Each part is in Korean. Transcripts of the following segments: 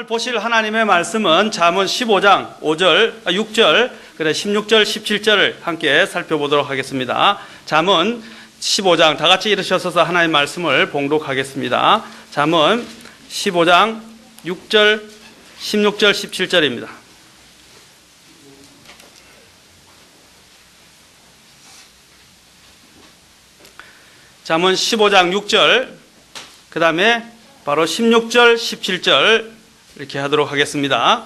오늘 보실 하나님의 말씀은 잠언 15장 5절, 6절, 16절, 17절을 함께 살펴보도록 하겠습니다. 잠언 15장 다 같이 일으셔서 하나님의 말씀을 봉독하겠습니다. 잠언 15장 6절, 16절, 17절입니다. 잠언 15장 6절, 그 다음에 바로 16절, 17절 이렇게 하도록 하겠습니다.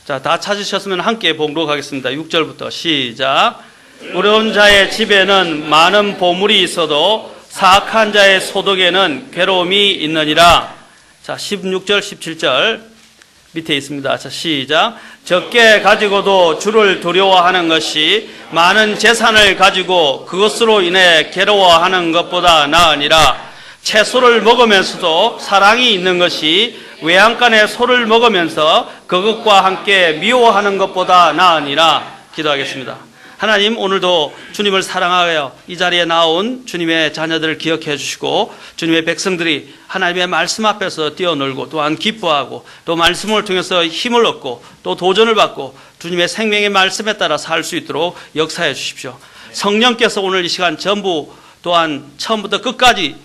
자, 다 찾으셨으면 함께 봉독하겠습니다. 6절부터 시작. 의로운 자의 집에는 많은 보물이 있어도 사악한 자의 소득에는 괴로움이 있느니라. 자, 16절, 17절 밑에 있습니다. 자, 시작. 적게 가지고도 주를 두려워하는 것이 많은 재산을 가지고 그것으로 인해 괴로워하는 것보다 나으니라. 채소를 먹으면서도 사랑이 있는 것이 외양간의 소를 먹으면서 그것과 함께 미워하는 것보다 나으니라. 기도하겠습니다. 하나님, 오늘도 주님을 사랑하여 이 자리에 나온 주님의 자녀들을 기억해 주시고 주님의 백성들이 하나님의 말씀 앞에서 뛰어놀고 또한 기뻐하고 또 말씀을 통해서 힘을 얻고 또 도전을 받고 주님의 생명의 말씀에 따라 살 수 있도록 역사해 주십시오. 성령께서 오늘 이 시간 전부 또한 처음부터 끝까지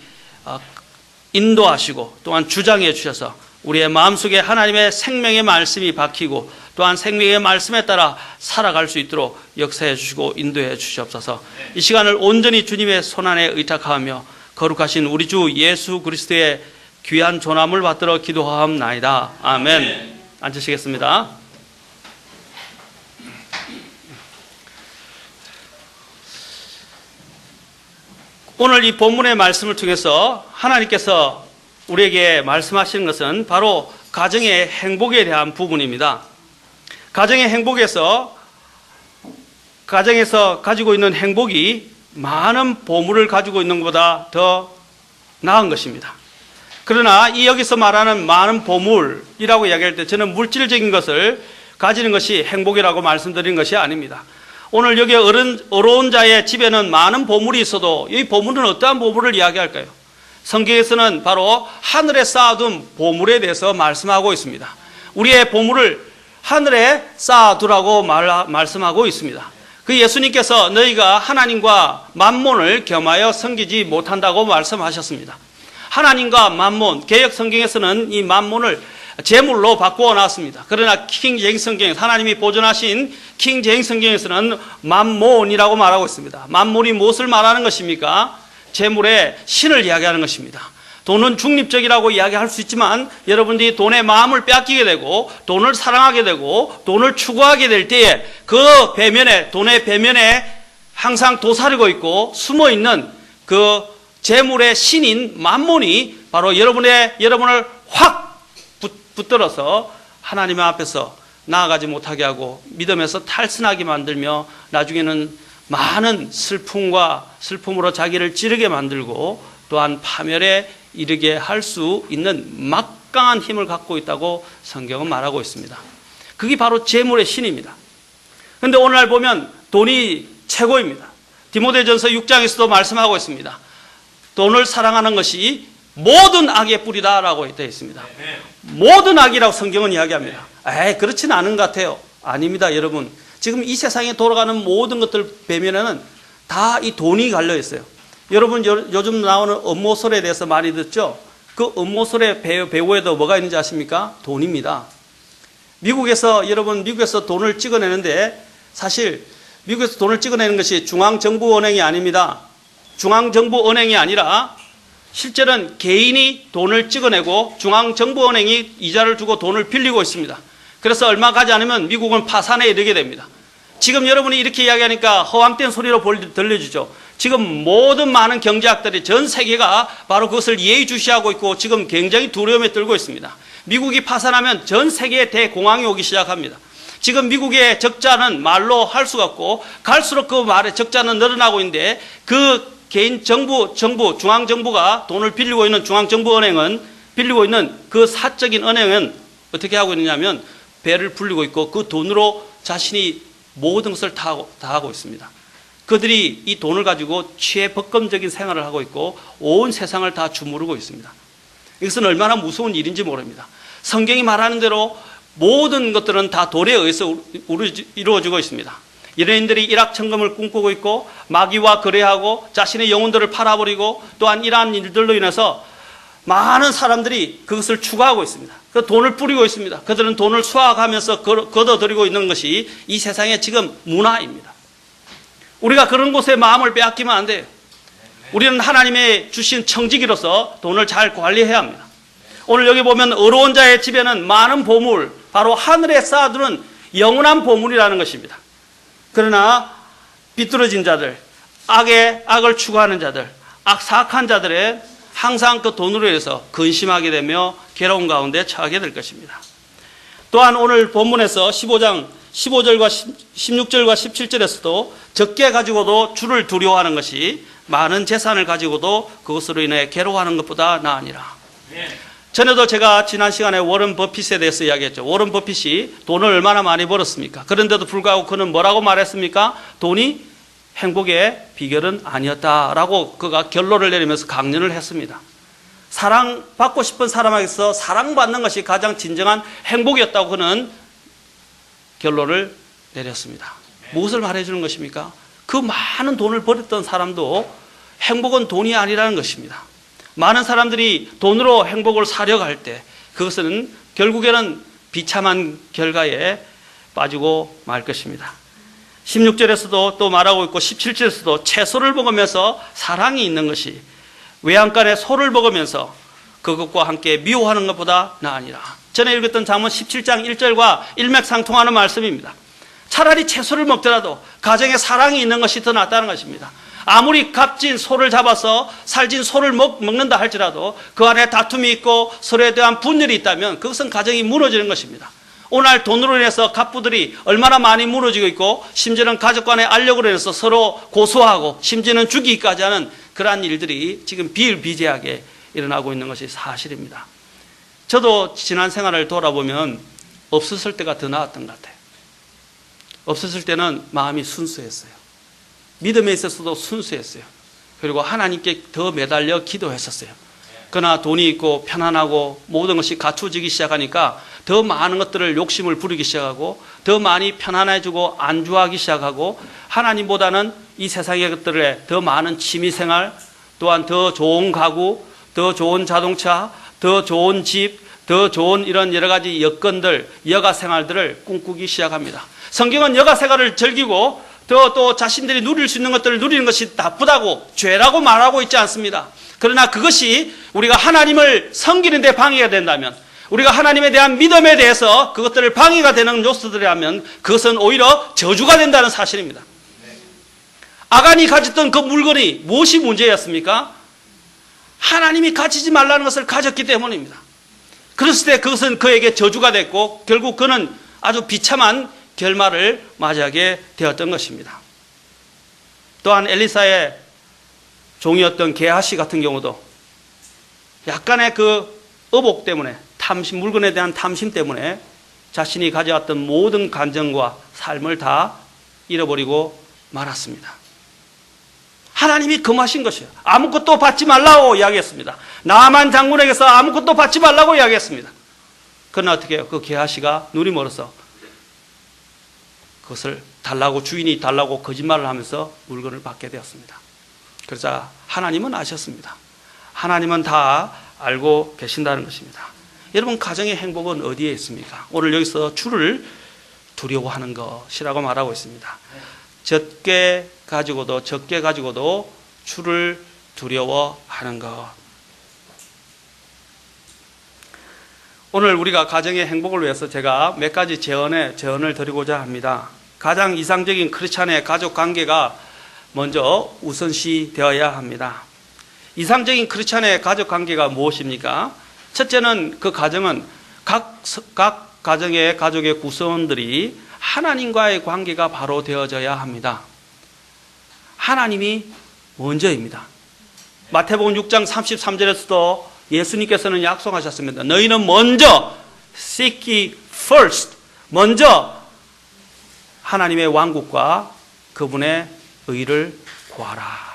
인도하시고 또한 주장해 주셔서 우리의 마음속에 하나님의 생명의 말씀이 박히고 또한 생명의 말씀에 따라 살아갈 수 있도록 역사해 주시고 인도해 주시옵소서. 이 시간을 온전히 주님의 손안에 의탁하며 거룩하신 우리 주 예수 그리스도의 귀한 존함을 받들어 기도하옵나이다. 아멘. 앉으시겠습니다. 오늘 이 본문의 말씀을 통해서 하나님께서 우리에게 말씀하시는 것은 바로 가정의 행복에 대한 부분입니다. 가정의 행복에서 가정에서 가지고 있는 행복이 많은 보물을 가지고 있는 것보다 더 나은 것입니다. 그러나 이 여기서 말하는 많은 보물이라고 이야기할 때 저는 물질적인 것을 가지는 것이 행복이라고 말씀드린 것이 아닙니다. 오늘 여기 어려운 자의 집에는 많은 보물이 있어도 이 보물은 어떠한 보물을 이야기할까요? 성경에서는 바로 하늘에 쌓아둔 보물에 대해서 말씀하고 있습니다. 우리의 보물을 하늘에 쌓아두라고 말씀하고 있습니다. 그 예수님께서 너희가 하나님과 만몬을 겸하여 섬기지 못한다고 말씀하셨습니다. 하나님과 만몬, 개역 성경에서는 이 만몬을 제물로 바꾸어 놨습니다. 그러나 킹 제임스 성경에서 하나님이 보존하신 킹 제임스 성경에서는 만몬이라고 말하고 있습니다. 만몬이 무엇을 말하는 것입니까? 재물의 신을 이야기하는 것입니다. 돈은 중립적이라고 이야기할 수 있지만 여러분들이 돈의 마음을 뺏기게 되고 돈을 사랑하게 되고 돈을 추구하게 될 때에 그 배면에, 돈의 배면에 항상 도사리고 있고 숨어 있는 그 재물의 신인 만몬이 바로 여러분을 확 붙들어서 하나님 앞에서 나아가지 못하게 하고 믿음에서 탈선하게 만들며 나중에는 많은 슬픔으로 자기를 찌르게 만들고 또한 파멸에 이르게 할 수 있는 막강한 힘을 갖고 있다고 성경은 말하고 있습니다. 그게 바로 재물의 신입니다. 그런데 오늘날 보면 돈이 최고입니다. 디모데전서 6장에서도 말씀하고 있습니다. 돈을 사랑하는 것이 모든 악의 뿌리다라고 되어 있습니다. 모든 악이라고 성경은 이야기합니다. 그렇지는 않은 것 같아요. 아닙니다, 여러분. 지금 이 세상에 돌아가는 모든 것들 배면에는 다 이 돈이 갈려 있어요. 여러분 요즘 나오는 음모설에 대해서 많이 듣죠? 그 음모설의 배후에도 뭐가 있는지 아십니까? 돈입니다. 미국에서 돈을 찍어내는데 사실 미국에서 돈을 찍어내는 것이 중앙정부은행이 아닙니다. 중앙정부은행이 아니라 실제로는 개인이 돈을 찍어내고 중앙정부은행이 이자를 주고 돈을 빌리고 있습니다. 그래서 얼마 가지 않으면 미국은 파산에 이르게 됩니다. 지금 여러분이 이렇게 이야기하니까 허황된 소리로 들려주죠. 지금 모든 많은 경제학들이 전 세계가 바로 그것을 예의주시하고 있고 지금 굉장히 두려움에 떨고 있습니다. 미국이 파산하면 전 세계에 대공황이 오기 시작합니다. 지금 미국의 적자는 말로 할 수가 없고 갈수록 그 말의 적자는 늘어나고 있는데 그 개인 중앙정부가 돈을 빌리고 있는 중앙정부은행은 빌리고 있는 그 사적인 은행은 어떻게 하고 있느냐면 배를 불리고 있고 그 돈으로 자신이 모든 것을 다 하고 있습니다. 그들이 이 돈을 가지고 최복검적인 생활을 하고 있고 온 세상을 다 주무르고 있습니다. 이것은 얼마나 무서운 일인지 모릅니다. 성경이 말하는 대로 모든 것들은 다 돈에 의해서 이루어지고 있습니다. 연예인들이 일확천금을 꿈꾸고 있고 마귀와 거래하고 자신의 영혼들을 팔아버리고 또한 이러한 일들로 인해서 많은 사람들이 그것을 추구하고 있습니다. 그 돈을 뿌리고 있습니다. 그들은 돈을 수확하면서 걷어들이고 있는 것이 이 세상의 지금 문화입니다. 우리가 그런 곳에 마음을 빼앗기면 안 돼요. 우리는 하나님의 주신 청지기로서 돈을 잘 관리해야 합니다. 오늘 여기 보면 의로운 자의 집에는 많은 보물, 바로 하늘에 쌓아두는 영원한 보물이라는 것입니다. 그러나 비뚤어진 자들, 악을 추구하는 자들, 사악한 자들의 항상 그 돈으로 인해서 근심하게 되며 괴로운 가운데 처하게 될 것입니다. 또한 오늘 본문에서 15장 15절과 16절과 17절에서도 적게 가지고도 주를 두려워하는 것이 많은 재산을 가지고도 그것으로 인해 괴로워하는 것보다 나으니라. 전에도 제가 지난 시간에 워런 버핏에 대해서 이야기했죠. 워런 버핏이 돈을 얼마나 많이 벌었습니까? 그런데도 불구하고 그는 뭐라고 말했습니까? 돈이 행복의 비결은 아니었다라고 그가 결론을 내리면서 강연을 했습니다. 사랑받고 싶은 사람에게서 사랑받는 것이 가장 진정한 행복이었다고 그는 결론을 내렸습니다. 무엇을 말해주는 것입니까? 그 많은 돈을 벌였던 사람도 행복은 돈이 아니라는 것입니다. 많은 사람들이 돈으로 행복을 사려고 할 때 그것은 결국에는 비참한 결과에 빠지고 말 것입니다. 16절에서도 또 말하고 있고 17절에서도 채소를 먹으면서 사랑이 있는 것이 외양간에 소를 먹으면서 그것과 함께 미워하는 것보다 나으니라. 전에 읽었던 잠언 17장 1절과 일맥상통하는 말씀입니다. 차라리 채소를 먹더라도 가정에 사랑이 있는 것이 더 낫다는 것입니다. 아무리 값진 소를 잡아서 살진 소를 먹는다 할지라도 그 안에 다툼이 있고 서로에 대한 분열이 있다면 그것은 가정이 무너지는 것입니다. 오늘 돈으로 인해서 갑부들이 얼마나 많이 무너지고 있고 심지어는 가족 간의 알력으로 인해서 서로 고소하고 심지어는 죽이기까지 하는 그러한 일들이 지금 비일비재하게 일어나고 있는 것이 사실입니다. 저도 지난 생활을 돌아보면 없었을 때가 더 나았던 것 같아요. 없었을 때는 마음이 순수했어요. 믿음에 있어서도 순수했어요. 그리고 하나님께 더 매달려 기도했었어요. 그러나 돈이 있고 편안하고 모든 것이 갖춰지기 시작하니까 더 많은 것들을 욕심을 부리기 시작하고 더 많이 편안해지고 안주하기 시작하고 하나님보다는 이 세상의 것들에 더 많은 취미생활, 또한 더 좋은 가구, 더 좋은 자동차, 더 좋은 집, 더 좋은 이런 여러 가지 여건들, 여가 생활들을 꿈꾸기 시작합니다. 성경은 여가 생활을 즐기고 또 자신들이 누릴 수 있는 것들을 누리는 것이 나쁘다고 죄라고 말하고 있지 않습니다. 그러나 그것이 우리가 하나님을 섬기는 데 방해가 된다면, 우리가 하나님에 대한 믿음에 대해서 그것들을 방해가 되는 요소들이라면 그것은 오히려 저주가 된다는 사실입니다. 아간이 가졌던 그 물건이 무엇이 문제였습니까? 하나님이 가지지 말라는 것을 가졌기 때문입니다. 그랬을 때 그것은 그에게 저주가 됐고 결국 그는 아주 비참한 결말을 맞이하게 되었던 것입니다. 또한 엘리사의 종이었던 게하시 같은 경우도 약간의 그 의복 때문에 물건에 대한 탐심 때문에 자신이 가져왔던 모든 간정과 삶을 다 잃어버리고 말았습니다. 하나님이 금하신 것이에요. 아무것도 받지 말라고 이야기했습니다. 나만 장군에게서 아무것도 받지 말라고 이야기했습니다. 그러나 어떻게 해요? 그 게하시가 눈이 멀어서 그것을 달라고, 주인이 달라고 거짓말을 하면서 물건을 받게 되었습니다. 그러자 하나님은 아셨습니다. 하나님은 다 알고 계신다는 것입니다. 여러분, 가정의 행복은 어디에 있습니까? 오늘 여기서 주를 두려워하는 것이라고 말하고 있습니다. 적게 가지고도 주를 두려워하는 것. 오늘 우리가 가정의 행복을 위해서 제가 몇 가지 제언을 드리고자 합니다. 가장 이상적인 크리스찬의 가족 관계가 먼저 우선시 되어야 합니다. 이상적인 크리스찬의 가족 관계가 무엇입니까? 첫째는 그 가정은 각 가정의 가족의 구성원들이 하나님과의 관계가 바로 되어져야 합니다. 하나님이 먼저입니다. 마태복음 6장 33절에서도 예수님께서는 약속하셨습니다. 너희는 먼저 seek ye first, 먼저 하나님의 왕국과 그분의 의를 구하라.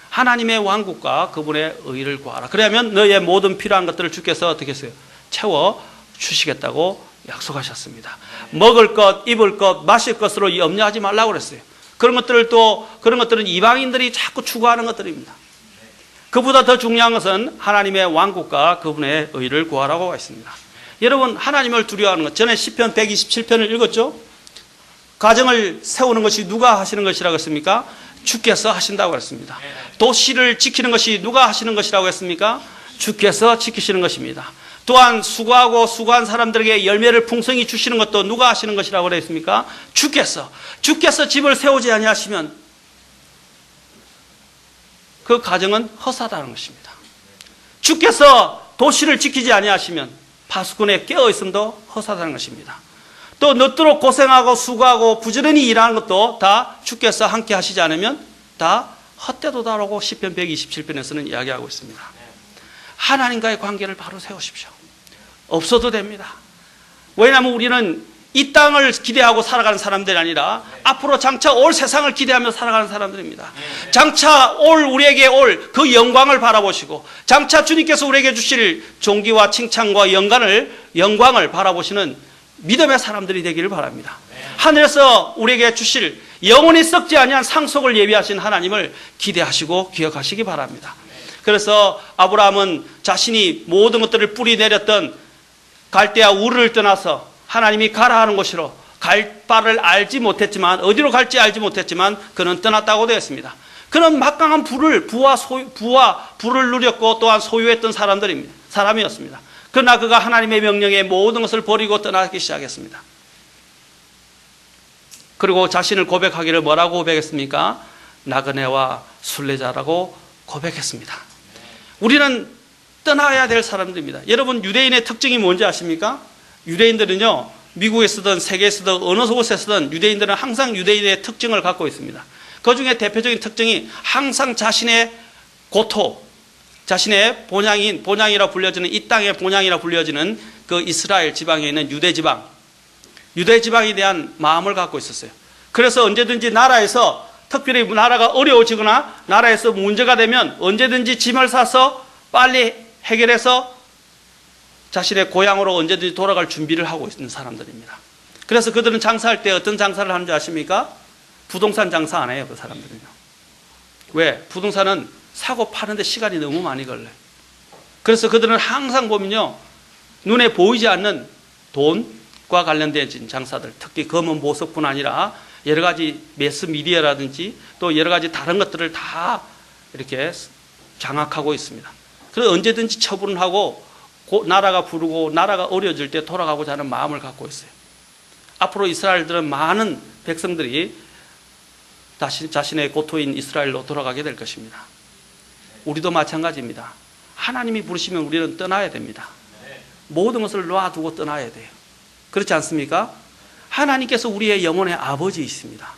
하나님의 왕국과 그분의 의를 구하라. 그러면 너희의 모든 필요한 것들을 주께서 어떻게 했어요? 채워 주시겠다고 약속하셨습니다. 먹을 것, 입을 것, 마실 것으로 염려하지 말라고 그랬어요. 그런 것들은 이방인들이 자꾸 추구하는 것들입니다. 그보다 더 중요한 것은 하나님의 왕국과 그분의 의를 구하라고 했습니다. 여러분, 하나님을 두려워하는 것, 전에 시편 127편을 읽었죠? 가정을 세우는 것이 누가 하시는 것이라고 했습니까? 주께서 하신다고 했습니다. 도시를 지키는 것이 누가 하시는 것이라고 했습니까? 주께서 지키시는 것입니다. 또한 수고한 사람들에게 열매를 풍성히 주시는 것도 누가 하시는 것이라고 그랬습니까? 주께서 집을 세우지 아니하시면 그 가정은 허사다는 것입니다. 주께서 도시를 지키지 아니하시면 파수꾼에 깨어 있음도 허사다는 것입니다. 또 늦도록 고생하고 수고하고 부지런히 일하는 것도 다 주께서 함께 하시지 않으면 다 헛되도다라고 시편 127편에서는 이야기하고 있습니다. 하나님과의 관계를 바로 세우십시오. 없어도 됩니다. 왜냐하면 우리는 이 땅을 기대하고 살아가는 사람들이 아니라 앞으로 장차 올 세상을 기대하며 살아가는 사람들입니다. 장차 우리에게 올 그 영광을 바라보시고 장차 주님께서 우리에게 주실 존귀와 칭찬과 영광을 바라보시는 믿음의 사람들이 되기를 바랍니다. 하늘에서 우리에게 주실 영원히 썩지 아니한 상속을 예비하신 하나님을 기대하시고 기억하시기 바랍니다. 그래서 아브라함은 자신이 모든 것들을 뿌리 내렸던 갈대아 우르를 떠나서 하나님이 가라 하는 곳으로 갈 바를 알지 못했지만, 어디로 갈지 알지 못했지만 그는 떠났다고 되었습니다. 그는 막강한 부를 누렸고 또한 소유했던 사람이었습니다. 그러나 그가 하나님의 명령에 모든 것을 버리고 떠나기 시작했습니다. 그리고 자신을 고백하기를 뭐라고 고백했습니까? 나그네와 순례자라고 고백했습니다. 우리는 떠나야 될 사람들입니다. 여러분, 유대인의 특징이 뭔지 아십니까? 유대인들은요, 미국에서든 세계에서든 어느 곳에서든 유대인들은 항상 유대인의 특징을 갖고 있습니다. 그 중에 대표적인 특징이 항상 자신의 고토, 자신의 본향이라 불려지는, 이 땅의 본향이라 불려지는 그 이스라엘 지방에 있는 유대 지방에 대한 마음을 갖고 있었어요. 그래서 언제든지 나라에서, 특별히 나라가 어려워지거나 나라에서 문제가 되면 언제든지 짐을 싸서 빨리 해결해서 자신의 고향으로 언제든지 돌아갈 준비를 하고 있는 사람들입니다. 그래서 그들은 장사할 때 어떤 장사를 하는 줄 아십니까? 부동산 장사 안 해요, 그 사람들은요. 왜? 부동산은 사고 파는데 시간이 너무 많이 걸려요. 그래서 그들은 항상 보면요, 눈에 보이지 않는 돈과 관련된 장사들, 특히 검은 보석뿐 아니라 여러 가지 매스미디어라든지 또 여러 가지 다른 것들을 다 이렇게 장악하고 있습니다. 그래서 언제든지 처분을 하고 나라가 부르고 나라가 어려워질 때 돌아가고자 하는 마음을 갖고 있어요. 앞으로 이스라엘들은 많은 백성들이 자신의 고토인 이스라엘로 돌아가게 될 것입니다. 우리도 마찬가지입니다. 하나님이 부르시면 우리는 떠나야 됩니다. 모든 것을 놔두고 떠나야 돼요. 그렇지 않습니까? 하나님께서 우리의 영혼의 아버지이십니다.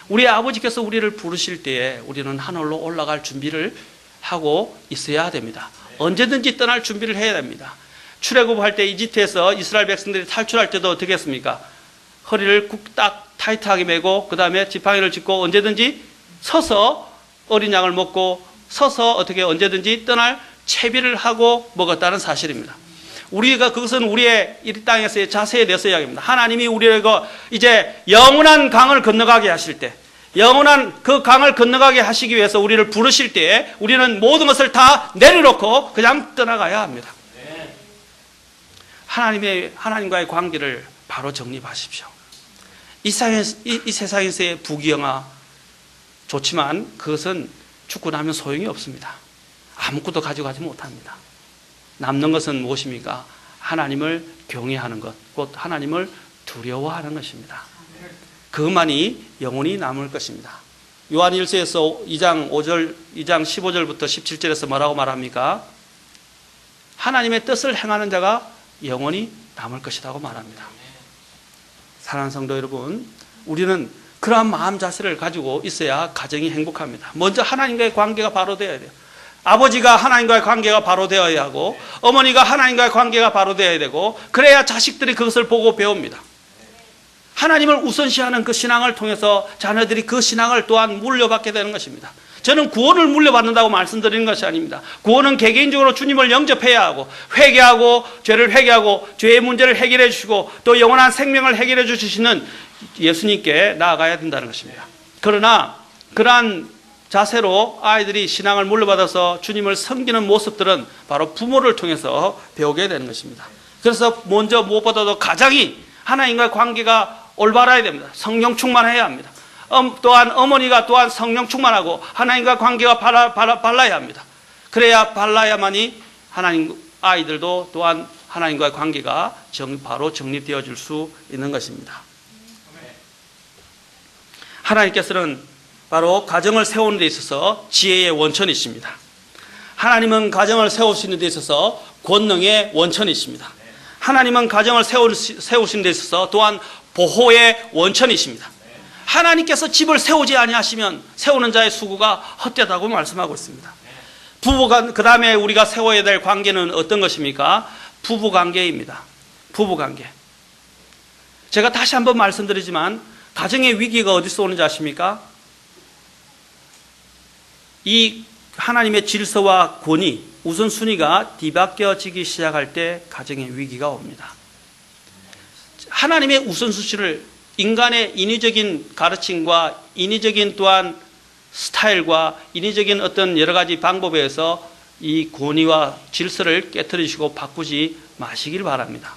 우리의 아버지께서 우리를 부르실 때에 우리는 하늘로 올라갈 준비를 하고 있어야 됩니다. 언제든지 떠날 준비를 해야 됩니다. 출애굽할 때 이집트에서 이스라엘 백성들이 탈출할 때도 어떻게 했습니까? 허리를 딱 타이트하게 매고 그 다음에 지팡이를 짚고 언제든지 서서 어린 양을 먹고 서서 어떻게 언제든지 떠날 채비를 하고 먹었다는 사실입니다. 우리가 그것은 우리의 이 땅에서의 자세에 대해서 이야기합니다. 하나님이 우리에게 이제 영원한 강을 건너가게 하실 때, 영원한 그 강을 건너가게 하시기 위해서 우리를 부르실 때에 우리는 모든 것을 다 내려놓고 그냥 떠나가야 합니다. 하나님과의 관계를 바로 정립하십시오. 이 세상에서의 부귀영화 좋지만 그것은 죽고 나면 소용이 없습니다. 아무것도 가져가지 못합니다. 남는 것은 무엇입니까? 하나님을 경외하는 것, 곧 하나님을 두려워하는 것입니다. 그것만이 영원히 남을 것입니다. 요한일서에서 2장 15절부터 17절에서 뭐라고 말합니까? 하나님의 뜻을 행하는 자가 영원히 남을 것이라고 말합니다. 사랑하는 성도 여러분, 우리는 그러한 마음 자세를 가지고 있어야 가정이 행복합니다. 먼저 하나님과의 관계가 바로 되어야 돼요. 아버지가 하나님과의 관계가 바로 되어야 하고 어머니가 하나님과의 관계가 바로 되어야 되고, 그래야 자식들이 그것을 보고 배웁니다. 하나님을 우선시하는 그 신앙을 통해서 자녀들이 그 신앙을 또한 물려받게 되는 것입니다. 저는 구원을 물려받는다고 말씀드리는 것이 아닙니다. 구원은 개개인적으로 주님을 영접해야 하고 회개하고 죄를 회개하고 죄의 문제를 해결해 주시고 또 영원한 생명을 해결해 주시는 예수님께 나아가야 된다는 것입니다. 그러나 그러한 자세로 아이들이 신앙을 물려받아서 주님을 섬기는 모습들은 바로 부모를 통해서 배우게 되는 것입니다. 그래서 먼저 무엇보다도 가장이 하나님과의 관계가 올바라야 됩니다. 성령 충만해야 합니다. 또한 어머니가 또한 성령 충만하고 하나님과 관계가 발라야 합니다. 그래야 발라야만이 하나님 아이들도 또한 하나님과의 관계가 바로 정립되어질 수 있는 것입니다. 하나님께서는 바로 가정을 세우는 데 있어서 지혜의 원천이십니다. 하나님은 가정을 세우시는 데 있어서 권능의 원천이십니다. 하나님은 가정을 세우시는 데 있어서 또한 보호의 원천이십니다. 하나님께서 집을 세우지 아니하시면 세우는 자의 수고가 헛되다고 말씀하고 있습니다. 부부간 그 다음에 우리가 세워야 될 관계는 어떤 것입니까? 부부관계입니다. 부부관계. 제가 다시 한번 말씀드리지만 가정의 위기가 어디서 오는지 아십니까? 이 하나님의 질서와 권위, 우선순위가 뒤바뀌어지기 시작할 때 가정의 위기가 옵니다. 하나님의 우선순위를 인간의 인위적인 가르침과 인위적인 또한 스타일과 인위적인 어떤 여러 가지 방법에 의해서 이 권위와 질서를 깨트리시고 바꾸지 마시길 바랍니다.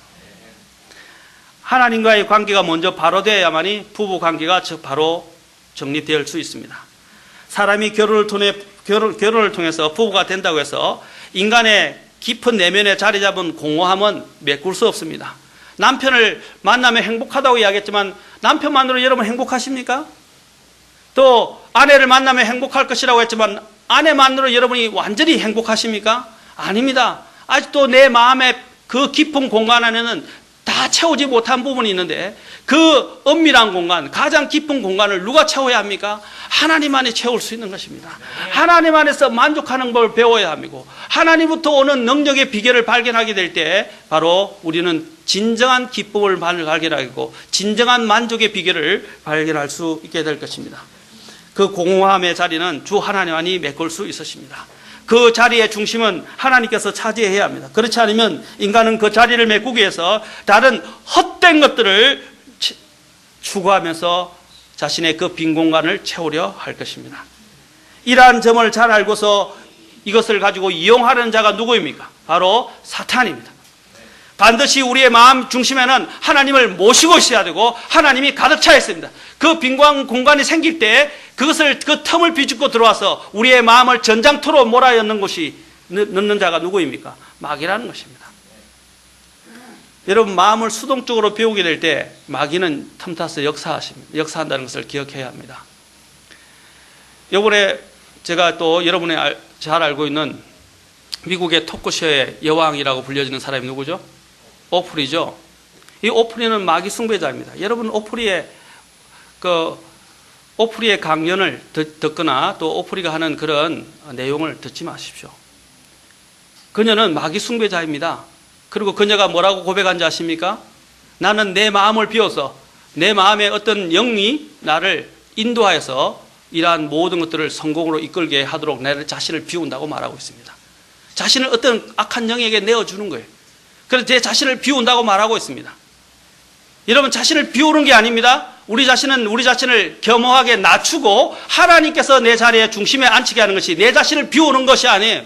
하나님과의 관계가 먼저 바로 되어야만이 부부 관계가 바로 정립될 수 있습니다. 사람이 결혼을 통해서 부부가 된다고 해서 인간의 깊은 내면에 자리 잡은 공허함은 메꿀 수 없습니다. 남편을 만나면 행복하다고 이야기했지만 남편만으로 여러분 행복하십니까? 또 아내를 만나면 행복할 것이라고 했지만 아내만으로 여러분이 완전히 행복하십니까? 아닙니다. 아직도 내 마음의 그 깊은 공간 안에는 다 채우지 못한 부분이 있는데 그 엄밀한 공간, 가장 깊은 공간을 누가 채워야 합니까? 하나님만이 채울 수 있는 것입니다. 하나님 안에서 만족하는 걸 배워야 합니다. 하나님부터 오는 능력의 비결을 발견하게 될 때 바로 우리는 진정한 기쁨을 발견하고 진정한 만족의 비결을 발견할 수 있게 될 것입니다. 그 공허함의 자리는 주 하나님만이 메꿀 수 있으십니다. 그 자리의 중심은 하나님께서 차지해야 합니다. 그렇지 않으면 인간은 그 자리를 메꾸기 위해서 다른 헛된 것들을 추구하면서 자신의 그 빈 공간을 채우려 할 것입니다. 이러한 점을 잘 알고서 이것을 가지고 이용하는 자가 누구입니까? 바로 사탄입니다. 반드시 우리의 마음 중심에는 하나님을 모시고 있어야 되고 하나님이 가득 차 있습니다. 그 빈 공간이 생길 때 그것을 그 틈을 비집고 들어와서 우리의 마음을 전장터로 넣는 자가 누구입니까? 마귀라는 것입니다. 여러분 마음을 수동적으로 배우게 될 때 마귀는 틈타서 역사한다는 것을 기억해야 합니다. 이번에 제가 또 여러분이 잘 알고 있는 미국의 토크쇼의 여왕이라고 불려지는 사람이 누구죠? 오프리죠. 이 오프리는 마귀 숭배자입니다. 여러분 오프리의 강연을 듣거나 또 오프리가 하는 그런 내용을 듣지 마십시오. 그녀는 마귀 숭배자입니다. 그리고 그녀가 뭐라고 고백한지 아십니까? 나는 내 마음을 비워서 내 마음의 어떤 영이 나를 인도하여서 이러한 모든 것들을 성공으로 이끌게 하도록 내 자신을 비운다고 말하고 있습니다. 자신을 어떤 악한 영에게 내어주는 거예요. 그래서 제 자신을 비운다고 말하고 있습니다. 여러분 자신을 비우는 게 아닙니다. 우리 자신을 겸허하게 낮추고 하나님께서 내 자리에 중심에 앉히게 하는 것이 내 자신을 비우는 것이 아니에요.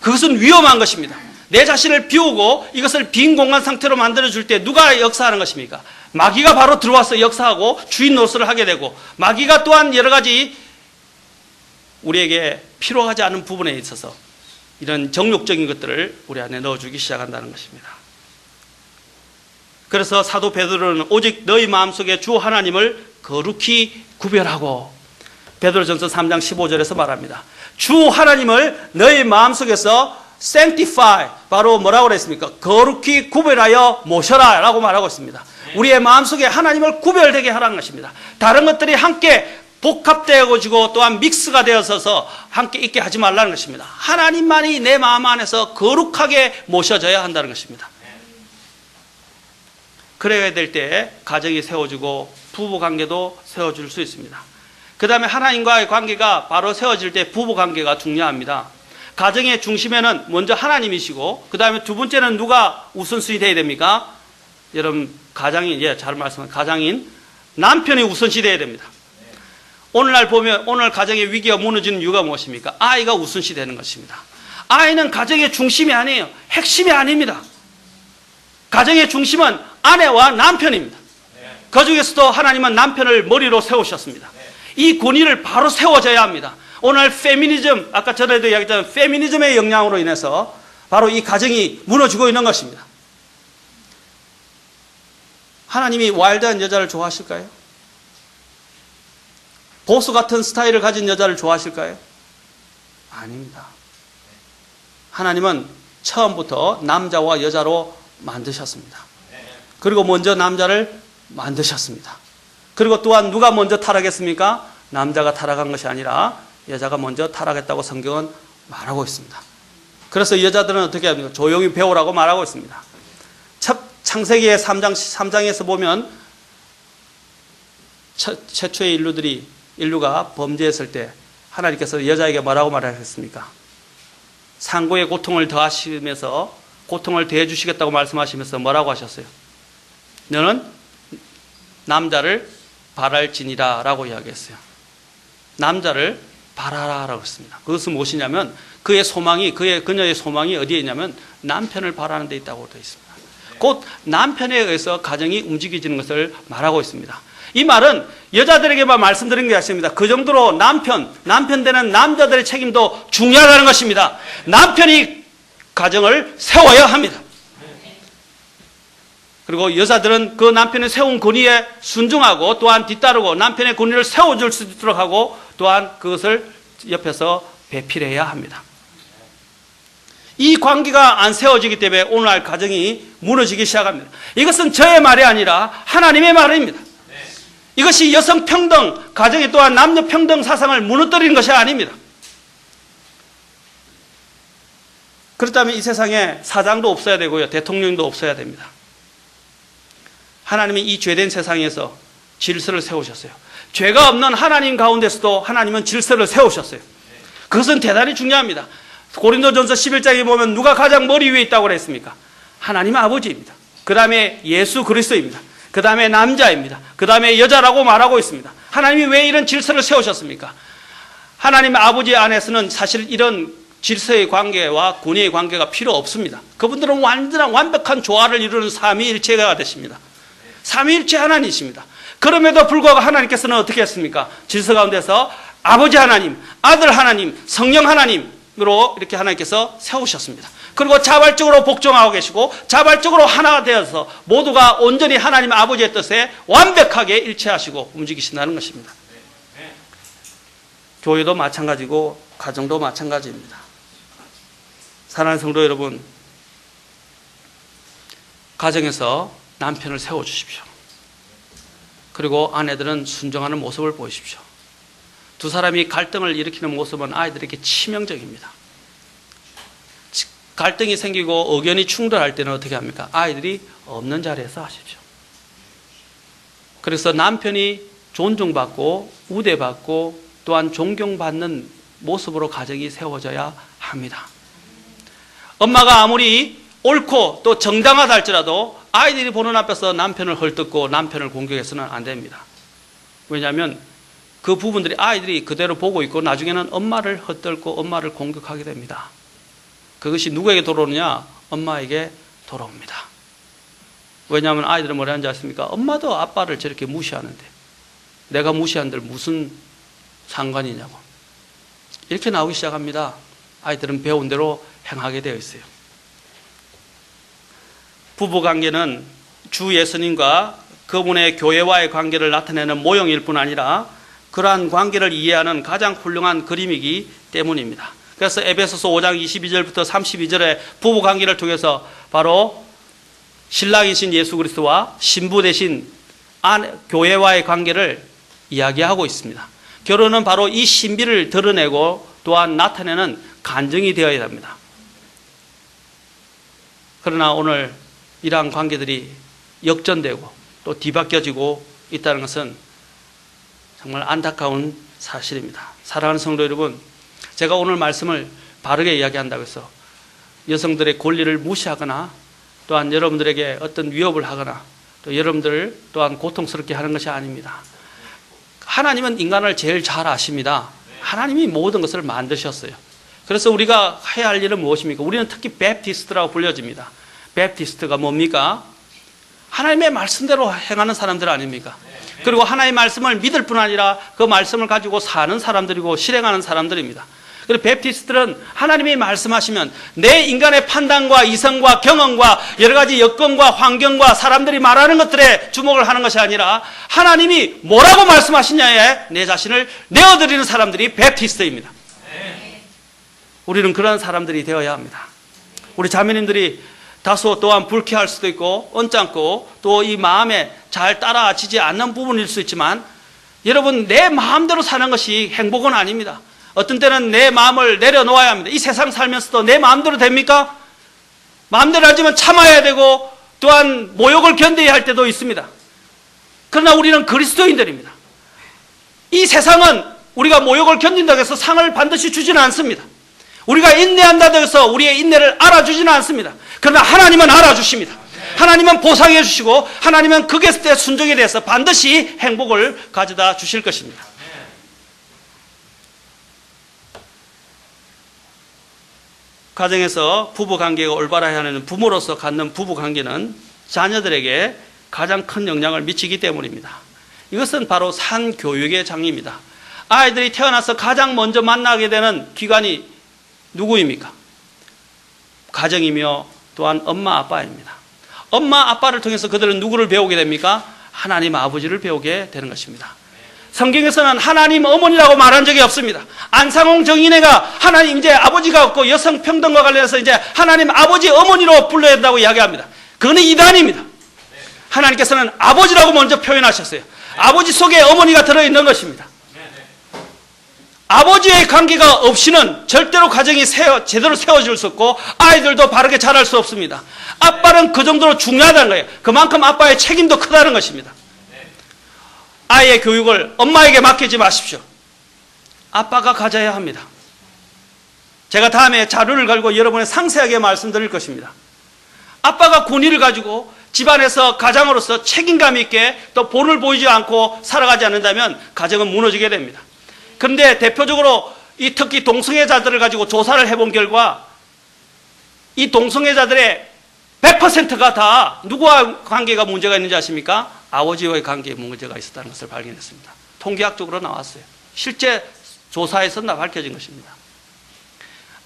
그것은 위험한 것입니다. 내 자신을 비우고 이것을 빈 공간 상태로 만들어줄 때 누가 역사하는 것입니까? 마귀가 바로 들어와서 역사하고 주인 노릇을 하게 되고 마귀가 또한 여러 가지 우리에게 필요하지 않은 부분에 있어서 이런 정욕적인 것들을 우리 안에 넣어주기 시작한다는 것입니다. 그래서 사도 베드로는 오직 너희 마음속에 주 하나님을 거룩히 구별하고 베드로전서 3장 15절에서 말합니다. 주 하나님을 너희 마음속에서 sanctify, 바로 뭐라고 그랬습니까? 거룩히 구별하여 모셔라 라고 말하고 있습니다. 우리의 마음속에 하나님을 구별되게 하라는 것입니다. 다른 것들이 함께 복합되어지고 또한 믹스가 되어서 함께 있게 하지 말라는 것입니다. 하나님만이 내 마음 안에서 거룩하게 모셔져야 한다는 것입니다. 그래야 될 때 가정이 세워지고 부부관계도 세워질 수 있습니다. 그 다음에 하나님과의 관계가 바로 세워질 때 부부 관계가 중요합니다. 가정의 중심에는 먼저 하나님이시고 그 다음에 두 번째는 누가 우선순위 돼야 됩니까? 여러분 가장인, 잘 말씀한 가장인 남편이 우선시 돼야 됩니다. 오늘날 보면 오늘 가정의 위기가 무너지는 이유가 무엇입니까? 아이가 우선시 되는 것입니다. 아이는 가정의 중심이 아니에요. 핵심이 아닙니다. 가정의 중심은 아내와 남편입니다. 그 중에서도 하나님은 남편을 머리로 세우셨습니다. 이 권위를 바로 세워져야 합니다. 오늘 페미니즘, 아까 전에도 이야기했던 페미니즘의 영향으로 인해서 바로 이 가정이 무너지고 있는 것입니다. 하나님이 와일드한 여자를 좋아하실까요? 보수 같은 스타일을 가진 여자를 좋아하실까요? 아닙니다. 하나님은 처음부터 남자와 여자로 만드셨습니다. 그리고 먼저 남자를 만드셨습니다. 그리고 또한 누가 먼저 타락했습니까? 남자가 타락한 것이 아니라 여자가 먼저 타락했다고 성경은 말하고 있습니다. 그래서 여자들은 어떻게 합니까? 조용히 배우라고 말하고 있습니다. 창세기의 3장에서 보면 최초의 인류가 범죄했을 때 하나님께서 여자에게 뭐라고 말하셨습니까? 상고의 고통을 더하시면서 고통을 더해 주시겠다고 말씀하시면서 뭐라고 하셨어요? 너는 남자를 바랄지니라 라고 이야기했어요. 남자를 바라라 라고 했습니다. 그것은 무엇이냐면 그녀의 소망이 어디에 있냐면 남편을 바라는 데 있다고 되어 있습니다. 곧 남편에 의해서 가정이 움직여지는 것을 말하고 있습니다. 이 말은 여자들에게만 말씀드린 게 아닙니다. 그 정도로 남편 되는 남자들의 책임도 중요하다는 것입니다. 남편이 가정을 세워야 합니다. 그리고 여자들은 그 남편의 세운 권위에 순종하고 또한 뒤따르고 남편의 권위를 세워줄 수 있도록 하고 또한 그것을 옆에서 배필해야 합니다. 이 관계가 안 세워지기 때문에 오늘날 가정이 무너지기 시작합니다. 이것은 저의 말이 아니라 하나님의 말입니다. 이것이 여성평등, 가정에 또한 남녀평등 사상을 무너뜨리는 것이 아닙니다. 그렇다면 이 세상에 사장도 없어야 되고요. 대통령도 없어야 됩니다. 하나님이 이 죄된 세상에서 질서를 세우셨어요. 죄가 없는 하나님 가운데서도 하나님은 질서를 세우셨어요. 그것은 대단히 중요합니다. 고린도전서 11장에 보면 누가 가장 머리 위에 있다고 그랬습니까? 하나님 아버지입니다. 그 다음에 예수 그리스도입니다. 그 다음에 남자입니다. 그 다음에 여자라고 말하고 있습니다. 하나님이 왜 이런 질서를 세우셨습니까? 하나님 아버지 안에서는 사실 이런 질서의 관계와 권위의 관계가 필요 없습니다. 그분들은 완벽한 조화를 이루는 삼위일체가 되십니다. 삼위일체 하나님이십니다. 그럼에도 불구하고 하나님께서는 어떻게 했습니까? 질서 가운데서 아버지 하나님, 아들 하나님, 성령 하나님으로 이렇게 하나님께서 세우셨습니다. 그리고 자발적으로 복종하고 계시고 자발적으로 하나가 되어서 모두가 온전히 하나님 아버지의 뜻에 완벽하게 일치하시고 움직이신다는 것입니다. 교회도 마찬가지고 가정도 마찬가지입니다. 사랑하는 성도 여러분, 가정에서 남편을 세워주십시오. 그리고 아내들은 순종하는 모습을 보이십시오. 두 사람이 갈등을 일으키는 모습은 아이들에게 치명적입니다. 갈등이 생기고 의견이 충돌할 때는 어떻게 합니까? 아이들이 없는 자리에서 하십시오. 그래서 남편이 존중받고 우대받고 또한 존경받는 모습으로 가정이 세워져야 합니다. 엄마가 아무리 옳고 또 정당하다 할지라도 아이들이 보는 앞에서 남편을 헐뜯고 남편을 공격해서는 안 됩니다. 왜냐하면 그 부분들이 아이들이 그대로 보고 있고 나중에는 엄마를 헐뜯고 엄마를 공격하게 됩니다. 그것이 누구에게 돌아오느냐? 엄마에게 돌아옵니다. 왜냐하면 아이들은 뭐라 하는지 아십니까? 엄마도 아빠를 저렇게 무시하는데 내가 무시한들 무슨 상관이냐고 이렇게 나오기 시작합니다. 아이들은 배운 대로 행하게 되어 있어요. 부부관계는 주 예수님과 그분의 교회와의 관계를 나타내는 모형일 뿐 아니라 그러한 관계를 이해하는 가장 훌륭한 그림이기 때문입니다. 그래서 에베소서 5장 22절부터 32절에 부부관계를 통해서 바로 신랑이신 예수 그리스도와 신부 되신 교회와의 관계를 이야기하고 있습니다. 결혼은 바로 이 신비를 드러내고 또한 나타내는 간증이 되어야 합니다. 그러나 오늘 이러한 관계들이 역전되고 또 뒤바뀌어지고 있다는 것은 정말 안타까운 사실입니다. 사랑하는 성도 여러분, 제가 오늘 말씀을 바르게 이야기한다고 해서 여성들의 권리를 무시하거나 또한 여러분들에게 어떤 위협을 하거나 또 여러분들 또한 고통스럽게 하는 것이 아닙니다. 하나님은 인간을 제일 잘 아십니다. 하나님이 모든 것을 만드셨어요. 그래서 우리가 해야 할 일은 무엇입니까? 우리는 특히 베프티스트라고 불려집니다. 베프티스트가 뭡니까? 하나님의 말씀대로 행하는 사람들 아닙니까? 그리고 하나님의 말씀을 믿을 뿐 아니라 그 말씀을 가지고 사는 사람들이고 실행하는 사람들입니다. 그리고 베프티스트는 하나님이 말씀하시면 내 인간의 판단과 이성과 경험과 여러 가지 여건과 환경과 사람들이 말하는 것들에 주목을 하는 것이 아니라 하나님이 뭐라고 말씀하시냐에 내 자신을 내어드리는 사람들이 베프티스트입니다. 우리는 그런 사람들이 되어야 합니다. 우리 자매님들이 다소 또한 불쾌할 수도 있고 언짢고 또 이 마음에 잘 따라지지 않는 부분일 수 있지만 여러분, 내 마음대로 사는 것이 행복은 아닙니다. 어떤 때는 내 마음을 내려놓아야 합니다. 이 세상 살면서도 내 마음대로 됩니까? 마음대로 하지만 참아야 되고 또한 모욕을 견뎌야 할 때도 있습니다. 그러나 우리는 그리스도인들입니다. 이 세상은 우리가 모욕을 견딘다고 해서 상을 반드시 주지는 않습니다. 우리가 인내한다고 해서 우리의 인내를 알아주지는 않습니다. 그러나 하나님은 알아주십니다. 하나님은 보상해 주시고 하나님은 그 것에 순종에 대해서 반드시 행복을 가져다 주실 것입니다. 가정에서 부부관계가 올바라야 하는 부모로서 갖는 부부관계는 자녀들에게 가장 큰 영향을 미치기 때문입니다. 이것은 바로 산교육의 장입니다. 아이들이 태어나서 가장 먼저 만나게 되는 기관이 누구입니까? 가정이며 또한 엄마 아빠입니다. 엄마 아빠를 통해서 그들은 누구를 배우게 됩니까? 하나님 아버지를 배우게 되는 것입니다. 성경에서는 하나님 어머니라고 말한 적이 없습니다. 안상홍 정인회가 하나님 이제 아버지가 없고 여성 평등과 관련해서 이제 하나님 아버지 어머니로 불러야 된다고 이야기합니다. 그거는 이단입니다. 하나님께서는 아버지라고 먼저 표현하셨어요. 아버지 속에 어머니가 들어있는 것입니다. 아버지의 관계가 없이는 절대로 가정이 제대로 세워질 수 없고 아이들도 바르게 자랄 수 없습니다. 아빠는 그 정도로 중요하다는 거예요. 그만큼 아빠의 책임도 크다는 것입니다. 아이의 교육을 엄마에게 맡기지 마십시오. 아빠가 가져야 합니다. 제가 다음에 자료를 가지고 여러분에 상세하게 말씀드릴 것입니다. 아빠가 권위를 가지고 집안에서 가장으로서 책임감 있게 또 본을 보이지 않고 살아가지 않는다면 가정은 무너지게 됩니다. 그런데 대표적으로 이 특히 동성애자들을 가지고 조사를 해본 결과 이 동성애자들의 100%가 다 누구와 관계가 문제가 있는지 아십니까? 아버지와의 관계에 문제가 있었다는 것을 발견했습니다. 통계학적으로 나왔어요. 실제 조사에서 밝혀진 것입니다.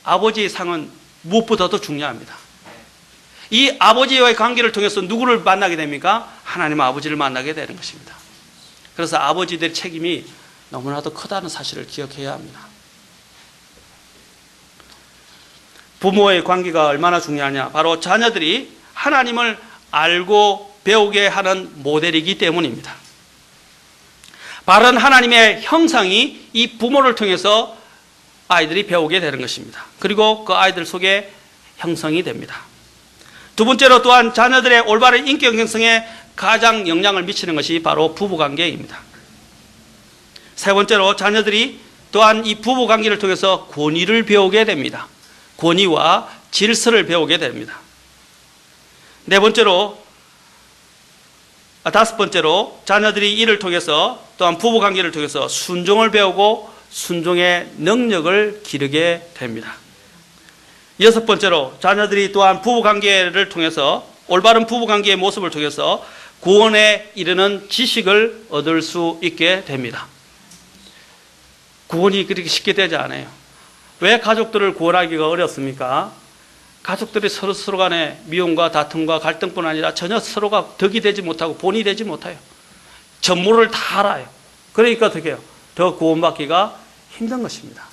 아버지의 상은 무엇보다도 중요합니다. 이 아버지와의 관계를 통해서 누구를 만나게 됩니까? 하나님 아버지를 만나게 되는 것입니다. 그래서 아버지들의 책임이 너무나도 크다는 사실을 기억해야 합니다. 부모의 관계가 얼마나 중요하냐? 바로 자녀들이 하나님을 알고 배우게 하는 모델이기 때문입니다. 바른 하나님의 형상이 이 부모를 통해서 아이들이 배우게 되는 것입니다. 그리고 그 아이들 속에 형성이 됩니다. 두 번째로 또한 자녀들의 올바른 인격 형성에 가장 영향을 미치는 것이 바로 부부관계입니다. 세 번째로 자녀들이 또한 이 부부관계를 통해서 권위를 배우게 됩니다. 권위와 질서를 배우게 됩니다. 다섯 번째로 자녀들이 이를 통해서 또한 부부관계를 통해서 순종을 배우고 순종의 능력을 기르게 됩니다. 여섯 번째로 자녀들이 또한 부부관계를 통해서 올바른 부부관계의 모습을 통해서 구원에 이르는 지식을 얻을 수 있게 됩니다. 구원이 그렇게 쉽게 되지 않아요. 왜 가족들을 구원하기가 어렵습니까? 가족들이 서로 간에 미움과 다툼과 갈등뿐 아니라 전혀 서로가 덕이 되지 못하고 본이 되지 못해요. 전모를 다 알아요. 그러니까 어떻게 해요? 더 구원받기가 힘든 것입니다.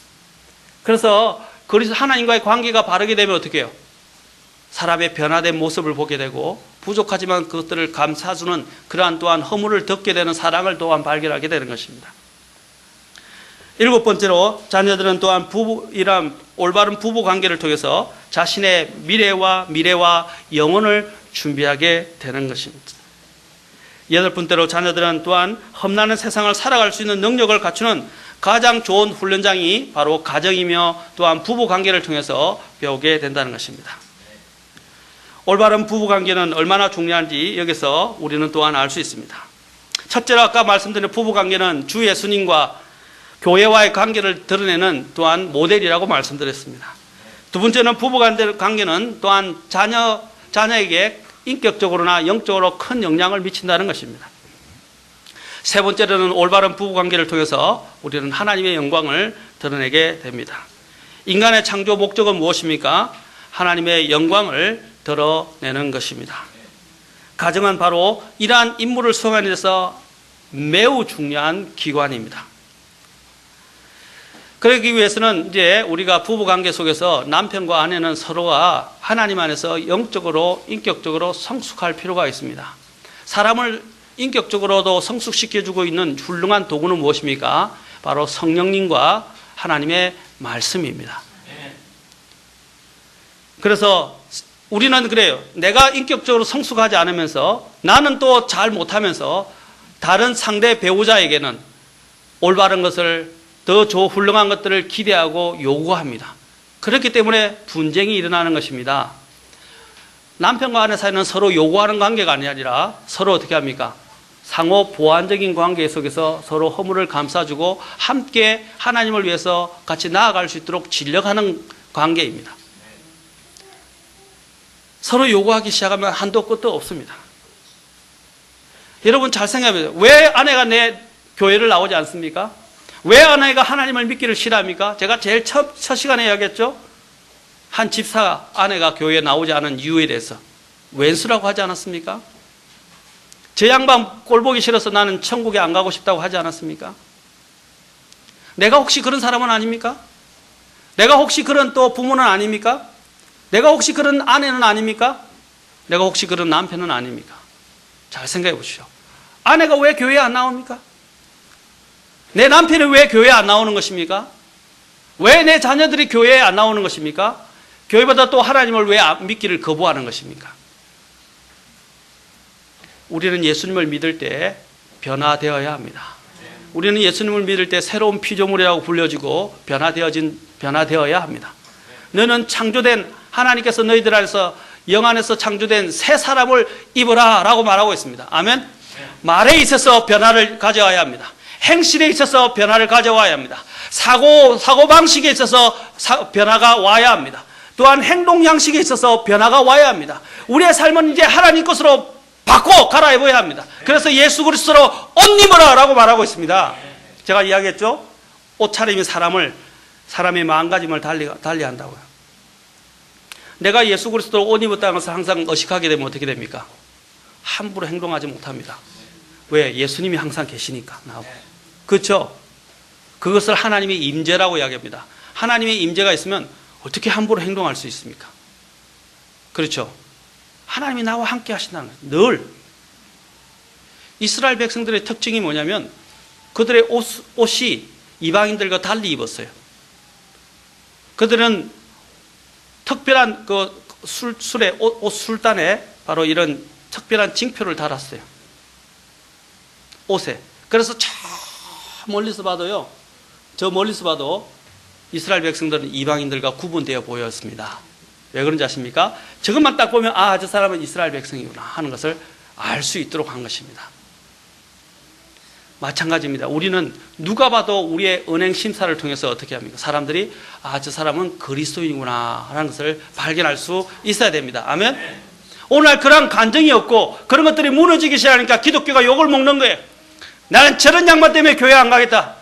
그래서 하나님과의 관계가 바르게 되면 어떻게 해요? 사람의 변화된 모습을 보게 되고 부족하지만 그것들을 감싸주는 그러한 또한 허물을 덮게 되는 사랑을 또한 발견하게 되는 것입니다. 일곱 번째로 자녀들은 또한 이런 올바른 부부 관계를 통해서 자신의 미래와 영혼을 준비하게 되는 것입니다. 여덟 번째로 자녀들은 또한 험난한 세상을 살아갈 수 있는 능력을 갖추는 가장 좋은 훈련장이 바로 가정이며 또한 부부 관계를 통해서 배우게 된다는 것입니다. 올바른 부부 관계는 얼마나 중요한지 여기서 우리는 또한 알 수 있습니다. 첫째로 아까 말씀드린 부부 관계는 주 예수님과 교회와의 관계를 드러내는 또한 모델이라고 말씀드렸습니다. 두 번째는 부부 관계는 또한 자녀에게 인격적으로나 영적으로 큰 영향을 미친다는 것입니다. 세 번째로는 올바른 부부 관계를 통해서 우리는 하나님의 영광을 드러내게 됩니다. 인간의 창조 목적은 무엇입니까? 하나님의 영광을 드러내는 것입니다. 가정은 바로 이러한 임무를 수행하는 데서 매우 중요한 기관입니다. 그러기 위해서는 이제 우리가 부부 관계 속에서 남편과 아내는 서로가 하나님 안에서 영적으로 인격적으로 성숙할 필요가 있습니다. 사람을 인격적으로도 성숙시켜주고 있는 훌륭한 도구는 무엇입니까? 바로 성령님과 하나님의 말씀입니다. 그래서 우리는 그래요. 내가 인격적으로 성숙하지 않으면서 나는 또 잘 못하면서 다른 상대 배우자에게는 올바른 것을 더 훌륭한 것들을 기대하고 요구합니다. 그렇기 때문에 분쟁이 일어나는 것입니다. 남편과 아내 사이는 서로 요구하는 관계가 아니라 서로 어떻게 합니까? 상호 보완적인 관계 속에서 서로 허물을 감싸주고 함께 하나님을 위해서 같이 나아갈 수 있도록 진력하는 관계입니다. 서로 요구하기 시작하면 한도 끝도 없습니다. 여러분 잘 생각해보세요. 왜 아내가 내 교회를 나오지 않습니까? 왜 아내가 하나님을 믿기를 싫어합니까? 제가 제일 첫 시간에 이야기했죠. 한 집사 아내가 교회에 나오지 않은 이유에 대해서 왼수라고 하지 않았습니까? 저 양반 꼴 보기 싫어서 나는 천국에 안 가고 싶다고 하지 않았습니까? 내가 혹시 그런 사람은 아닙니까? 내가 혹시 그런 또 부모는 아닙니까? 내가 혹시 그런 아내는 아닙니까? 내가 혹시 그런 남편은 아닙니까? 잘 생각해 보십시오. 아내가 왜 교회에 안 나옵니까? 내 남편이 왜 교회에 안 나오는 것입니까? 왜 내 자녀들이 교회에 안 나오는 것입니까? 교회보다 또 하나님을 왜 믿기를 거부하는 것입니까? 우리는 예수님을 믿을 때 변화되어야 합니다. 우리는 예수님을 믿을 때 새로운 피조물이라고 불려지고 변화되어야 합니다. 너는 창조된 하나님께서 너희들 안에서 영 안에서 창조된 새 사람을 입으라 라고 말하고 있습니다. 아멘. 말에 있어서 변화를 가져와야 합니다. 행실에 있어서 변화를 가져와야 합니다. 사고방식에 있어서 변화가 와야 합니다. 또한 행동 양식에 있어서 변화가 와야 합니다. 우리의 삶은 이제 하나님 것으로 바꿔 갈아입어야 합니다. 그래서 예수 그리스도로 옷 입어라 라고 말하고 있습니다. 제가 이야기했죠. 옷차림이 사람의 마음가짐을 달리한다고요. 내가 예수 그리스도로 옷 입었다는 것을 항상 의식하게 되면 어떻게 됩니까? 함부로 행동하지 못합니다. 왜? 예수님이 항상 계시니까 나하고. 그렇죠? 그것을 하나님의 임재라고 이야기합니다. 하나님의 임재가 있으면 어떻게 함부로 행동할 수 있습니까? 그렇죠? 하나님이 나와 함께 하신다는 거예요. 늘. 이스라엘 백성들의 특징이 뭐냐면 그들의 옷이 이방인들과 달리 입었어요. 그들은 특별한 그 옷 술단에 바로 이런 특별한 징표를 달았어요. 옷에. 그래서 저 멀리서 봐도요. 저 멀리서 봐도 이스라엘 백성들은 이방인들과 구분되어 보였습니다. 왜 그런지 아십니까? 저것만 딱 보면 아, 저 사람은 이스라엘 백성이구나 하는 것을 알 수 있도록 한 것입니다. 마찬가지입니다. 우리는 누가 봐도 우리의 은행 심사를 통해서 어떻게 합니까? 사람들이 아, 저 사람은 그리스도인이구나 하는 것을 발견할 수 있어야 됩니다. 아멘? 오늘 그런 간증이 없고 그런 것들이 무너지기 시작하니까 기독교가 욕을 먹는 거예요. 나는 저런 양반 때문에 교회 안 가겠다.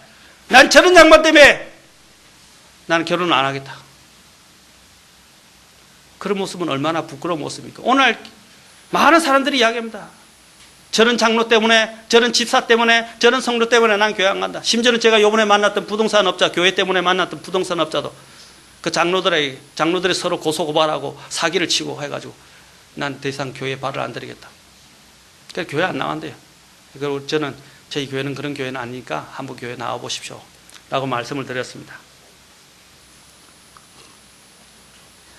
난 저런 양반 때문에 나는 결혼을 안 하겠다. 그런 모습은 얼마나 부끄러운 모습입니까? 오늘 많은 사람들이 이야기합니다. 저런 장로 때문에, 저런 집사 때문에, 저런 성도 때문에 난 교회 안 간다. 심지어는 제가 이번에 만났던 부동산업자, 교회 때문에 만났던 부동산업자도 그 장로들이 서로 고소고발하고 사기를 치고 해가지고 난 더 이상 교회에 발을 안 들이겠다. 그래서 교회 안 나간대요. 그리고 저는 저희 교회는 그런 교회는 아니니까 한번 교회 나와 보십시오. 라고 말씀을 드렸습니다.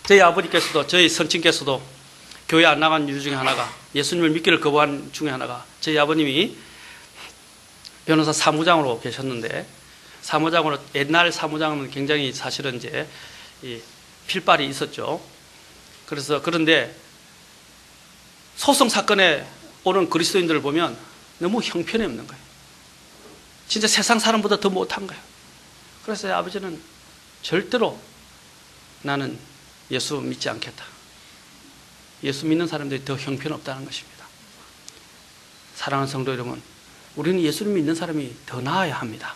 저희 아버지께서도, 저희 선친께서도 교회 안 나간 이유 중에 하나가, 예수님을 믿기를 거부한 중에 하나가, 저희 아버님이 변호사 사무장으로 계셨는데 사무장으로, 옛날 사무장은 굉장히 사실은 이제 이 필발이 있었죠. 그런데 소송 사건에 오는 그리스도인들을 보면 너무 형편이 없는 거예요. 진짜 세상 사람보다 더 못한 거예요. 그래서 아버지는 절대로 나는 예수 믿지 않겠다. 예수 믿는 사람들이 더 형편없다는 것입니다. 사랑하는 성도 여러분, 우리는 예수를 믿는 사람이 더 나아야 합니다.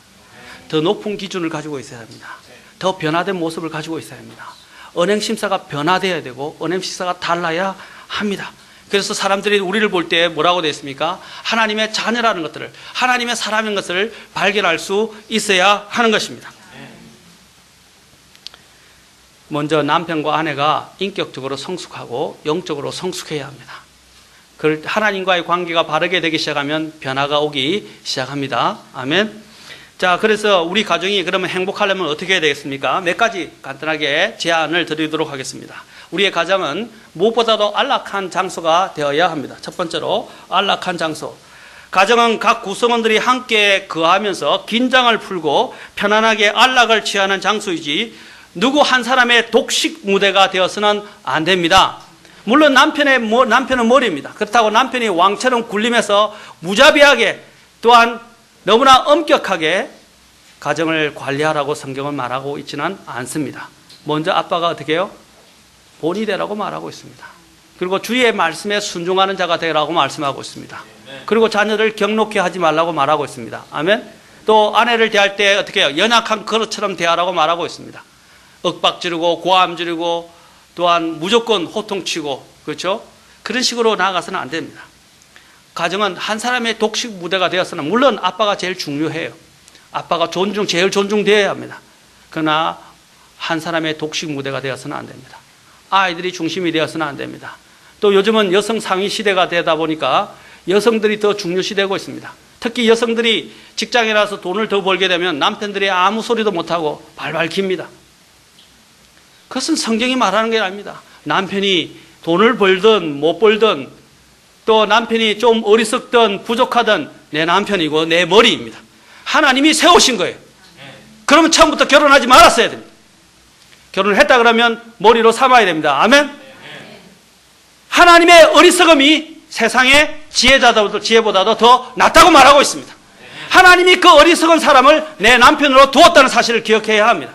더 높은 기준을 가지고 있어야 합니다. 더 변화된 모습을 가지고 있어야 합니다. 언행심사가 변화되어야 되고 언행심사가 달라야 합니다. 그래서 사람들이 우리를 볼 때 뭐라고 되어 있습니까? 하나님의 자녀라는 것들을, 하나님의 사람인 것을 발견할 수 있어야 하는 것입니다. 먼저 남편과 아내가 인격적으로 성숙하고 영적으로 성숙해야 합니다. 하나님과의 관계가 바르게 되기 시작하면 변화가 오기 시작합니다. 아멘. 자, 그래서 우리 가정이 그러면 행복하려면 어떻게 해야 되겠습니까? 몇 가지 간단하게 제안을 드리도록 하겠습니다. 우리의 가정은 무엇보다도 안락한 장소가 되어야 합니다. 첫 번째로 안락한 장소. 가정은 각 구성원들이 함께 거하면서 긴장을 풀고 편안하게 안락을 취하는 장소이지 누구 한 사람의 독식 무대가 되어서는 안 됩니다. 물론 남편은 머리입니다. 그렇다고 남편이 왕처럼 굴림해서 무자비하게 또한 너무나 엄격하게 가정을 관리하라고 성경은 말하고 있지는 않습니다. 먼저 아빠가 어떻게 해요? 본이 되라고 말하고 있습니다. 그리고 주의 말씀에 순종하는 자가 되라고 말씀하고 있습니다. 그리고 자녀를 격노케 하지 말라고 말하고 있습니다. 아멘. 또 아내를 대할 때 어떻게 해요? 연약한 그릇처럼 대하라고 말하고 있습니다. 윽박 지르고 고함 지르고 또한 무조건 호통치고, 그렇죠? 그런 식으로 나아가서는 안 됩니다. 가정은 한 사람의 독식 무대가 되어서는, 물론 아빠가 제일 중요해요. 아빠가 제일 존중되어야 합니다. 그러나 한 사람의 독식 무대가 되어서는 안 됩니다. 아이들이 중심이 되어서는 안 됩니다. 또 요즘은 여성 상위 시대가 되다 보니까 여성들이 더 중요시되고 있습니다. 특히 여성들이 직장에 나서 돈을 더 벌게 되면 남편들이 아무 소리도 못하고 발발 깁니다. 그것은 성경이 말하는 게 아닙니다. 남편이 돈을 벌든 못 벌든 또 남편이 좀 어리석든 부족하든 내 남편이고 내 머리입니다. 하나님이 세우신 거예요. 그러면 처음부터 결혼하지 말았어야 됩니다. 결혼을 했다 그러면 머리로 삼아야 됩니다. 아멘. 하나님의 어리석음이 세상의 지혜보다도 더 낫다고 말하고 있습니다. 하나님이 그 어리석은 사람을 내 남편으로 두었다는 사실을 기억해야 합니다.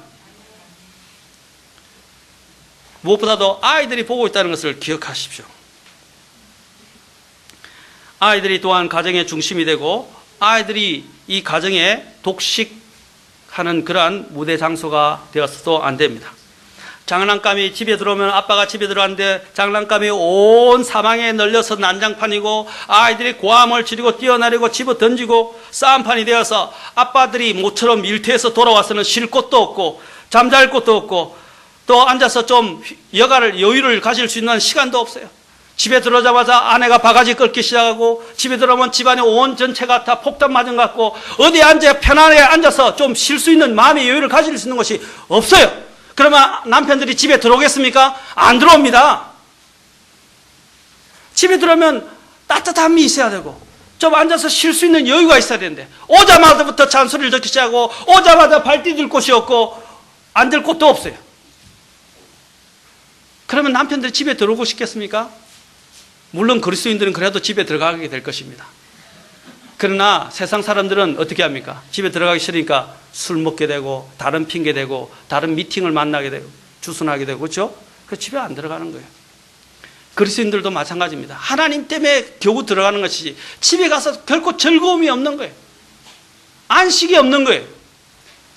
무엇보다도 아이들이 보고 있다는 것을 기억하십시오. 아이들이 또한 가정의 중심이 되고 아이들이 이 가정에 독식하는 그러한 무대 장소가 되어서도 안 됩니다. 장난감이 집에 들어오면 아빠가 집에 들어왔는데 장난감이 온 사방에 널려서 난장판이고 아이들이 고함을 지르고 뛰어내리고 집어 던지고 싸움판이 되어서 아빠들이 모처럼 일터에서 돌아와서는 쉴 곳도 없고 잠잘 곳도 없고 또 앉아서 좀 여유를 가질 수 있는 시간도 없어요. 집에 들어오자마자 아내가 바가지 긁기 시작하고 집에 들어오면 집안에 온 전체가 다 폭탄 맞은 것 같고 어디 편안하게 앉아서 좀 쉴 수 있는 마음의 여유를 가질 수 있는 것이 없어요. 그러면 남편들이 집에 들어오겠습니까? 안 들어옵니다. 집에 들어오면 따뜻함이 있어야 되고 좀 앉아서 쉴 수 있는 여유가 있어야 되는데 오자마자부터 잔소리를 듣기 시작하고 오자마자 발 디딜 곳이 없고 앉을 곳도 없어요. 그러면 남편들이 집에 들어오고 싶겠습니까? 물론 그리스도인들은 그래도 집에 들어가게 될 것입니다. 그러나 세상 사람들은 어떻게 합니까? 집에 들어가기 싫으니까 술 먹게 되고 다른 핑계 대고 다른 미팅을 만나게 되고 주선하게 되고 그렇죠? 그 집에 안 들어가는 거예요. 그리스도인들도 마찬가지입니다. 하나님 때문에 겨우 들어가는 것이지 집에 가서 결코 즐거움이 없는 거예요. 안식이 없는 거예요.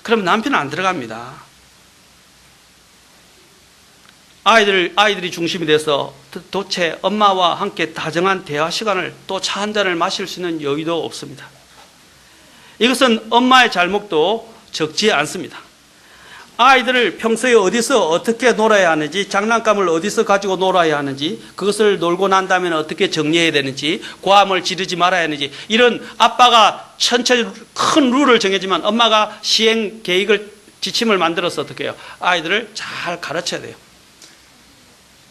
그럼 남편은 안 들어갑니다. 아이들이 중심이 돼서 도대체 엄마와 함께 다정한 대화 시간을 또 차 한 잔을 마실 수 있는 여유도 없습니다. 이것은 엄마의 잘못도 적지 않습니다. 아이들을 평소에 어디서 어떻게 놀아야 하는지, 장난감을 어디서 가지고 놀아야 하는지, 그것을 놀고 난 다음에 어떻게 정리해야 되는지, 고함을 지르지 말아야 하는지, 이런 아빠가 천천히 큰 룰을 정해지만 엄마가 시행 계획을, 지침을 만들어서 어떻게 해요? 아이들을 잘 가르쳐야 돼요.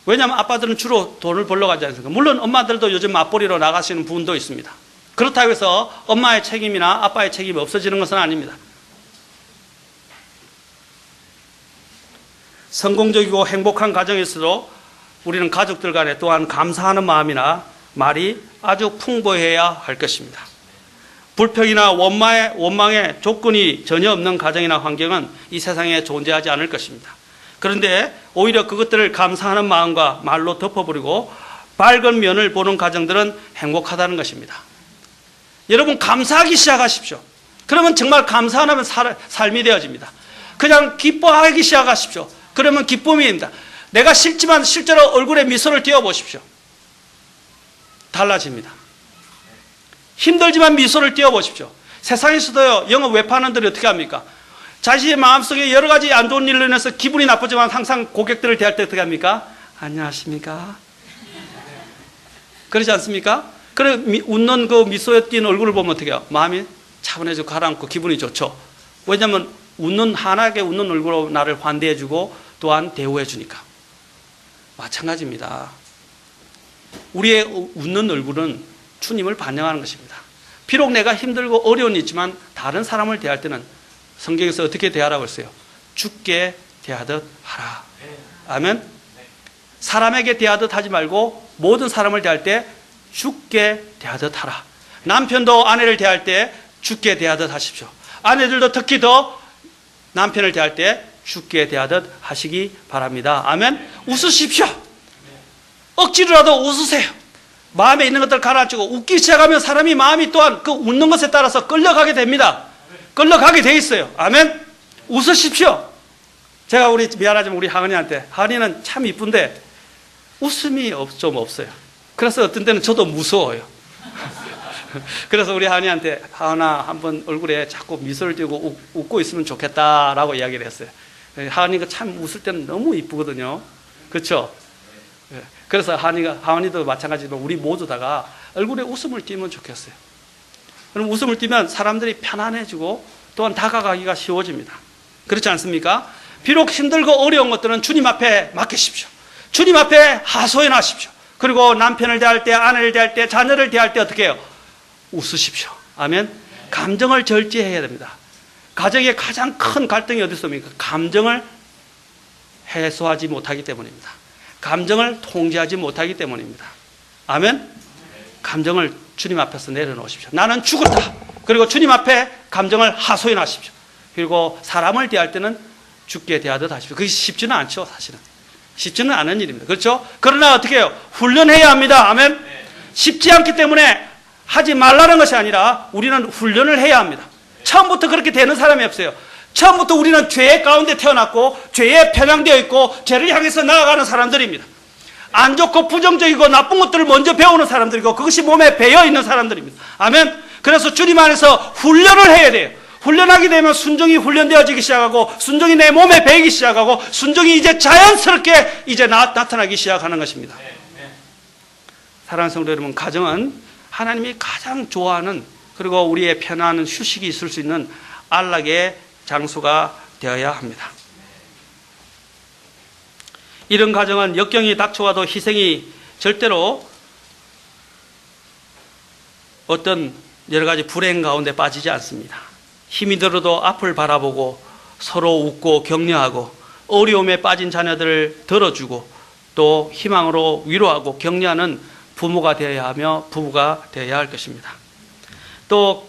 왜냐하면 아빠들은 주로 돈을 벌러 가지 않습니까? 물론 엄마들도 요즘 맞벌이로 나가시는 분도 있습니다. 그렇다고 해서 엄마의 책임이나 아빠의 책임이 없어지는 것은 아닙니다. 성공적이고 행복한 가정에서도 우리는 가족들 간에 또한 감사하는 마음이나 말이 아주 풍부해야 할 것입니다. 불평이나 원망의 조건이 전혀 없는 가정이나 환경은 이 세상에 존재하지 않을 것입니다. 그런데 오히려 그것들을 감사하는 마음과 말로 덮어버리고 밝은 면을 보는 가정들은 행복하다는 것입니다. 여러분, 감사하기 시작하십시오. 그러면 정말 감사하면 삶이 되어집니다. 그냥 기뻐하기 시작하십시오. 그러면 기쁨입니다. 내가 싫지만 실제로 얼굴에 미소를 띄워보십시오. 달라집니다. 힘들지만 미소를 띄워보십시오. 세상에서도요, 영업 외판원들이 어떻게 합니까? 자신의 마음속에 여러 가지 안 좋은 일로 인해서 기분이 나쁘지만 항상 고객들을 대할 때 어떻게 합니까? 안녕하십니까? 그렇지 않습니까? 그래, 웃는 그 미소에 띈 얼굴을 보면 어떻게 해요? 마음이 차분해지고 가라앉고 기분이 좋죠. 왜냐하면 환하게 웃는 얼굴로 나를 환대해주고 또한 대우해주니까. 마찬가지입니다. 우리의 웃는 얼굴은 주님을 반영하는 것입니다. 비록 내가 힘들고 어려운 일이 있지만 다른 사람을 대할 때는 성경에서 어떻게 대하라고 했어요? 주께 대하듯 하라. 아멘. 사람에게 대하듯 하지 말고 모든 사람을 대할 때 주께 대하듯 하라. 남편도 아내를 대할 때 주께 대하듯 하십시오. 아내들도 특히 더 남편을 대할 때 주께 대하듯 하시기 바랍니다. 아멘. 웃으십시오. 억지로라도 웃으세요. 마음에 있는 것들 가라앉히고 웃기 시작하면 사람이 마음이 또한 그 웃는 것에 따라서 끌려가게 됩니다. 끌려가게 돼 있어요. 아멘. 웃으십시오. 제가 미안하지만 우리 하은이한테, 하은이는 참 이쁜데 웃음이 좀 없어요. 그래서 어떤 때는 저도 무서워요. 그래서 우리 하은이한테, 하은아, 한번 얼굴에 자꾸 미소를 띄우고 웃고 있으면 좋겠다라고 이야기를 했어요. 하은이가 참 웃을 때는 너무 이쁘거든요. 그렇죠? 그래서 하은이도 마찬가지로 우리 모두 다가 얼굴에 웃음을 띄우면 좋겠어요. 그럼 웃음을 띄면 사람들이 편안해지고 또한 다가가기가 쉬워집니다. 그렇지 않습니까? 비록 힘들고 어려운 것들은 주님 앞에 맡기십시오. 주님 앞에 하소연 하십시오. 그리고 남편을 대할 때, 아내를 대할 때, 자녀를 대할 때 어떻게 해요? 웃으십시오. 아멘. 감정을 절제해야 됩니다. 가정의 가장 큰 갈등이 어디 있습니까? 감정을 해소하지 못하기 때문입니다. 감정을 통제하지 못하기 때문입니다. 아멘. 감정을 주님 앞에서 내려놓으십시오. 나는 죽었다. 그리고 주님 앞에 감정을 하소연하십시오. 그리고 사람을 대할 때는 주께 대하듯 하십시오. 그게 쉽지는 않죠, 사실은. 쉽지는 않은 일입니다. 그렇죠? 그러나 어떻게 해요? 훈련해야 합니다. 아멘. 쉽지 않기 때문에 하지 말라는 것이 아니라 우리는 훈련을 해야 합니다. 처음부터 그렇게 되는 사람이 없어요. 처음부터 우리는 죄의 가운데 태어났고 죄에 편향되어 있고 죄를 향해서 나아가는 사람들입니다. 안 좋고 부정적이고 나쁜 것들을 먼저 배우는 사람들이고 그것이 몸에 배어 있는 사람들입니다. 아멘. 그래서 주님 안에서 훈련을 해야 돼요. 훈련하게 되면 순종이 훈련되어지기 시작하고 순종이 내 몸에 배이기 시작하고 순종이 이제 자연스럽게 이제 나타나기 시작하는 것입니다. 사랑하는 성도 여러분, 가정은 하나님이 가장 좋아하는 그리고 우리의 편안한 휴식이 있을 수 있는 안락의 장소가 되어야 합니다. 이런 가정은 역경이 닥쳐와도 희생이 절대로 어떤 여러 가지 불행 가운데 빠지지 않습니다. 힘이 들어도 앞을 바라보고 서로 웃고 격려하고 어려움에 빠진 자녀들을 들어주고 또 희망으로 위로하고 격려하는 부모가 되어야 하며 부부가 되어야 할 것입니다. 또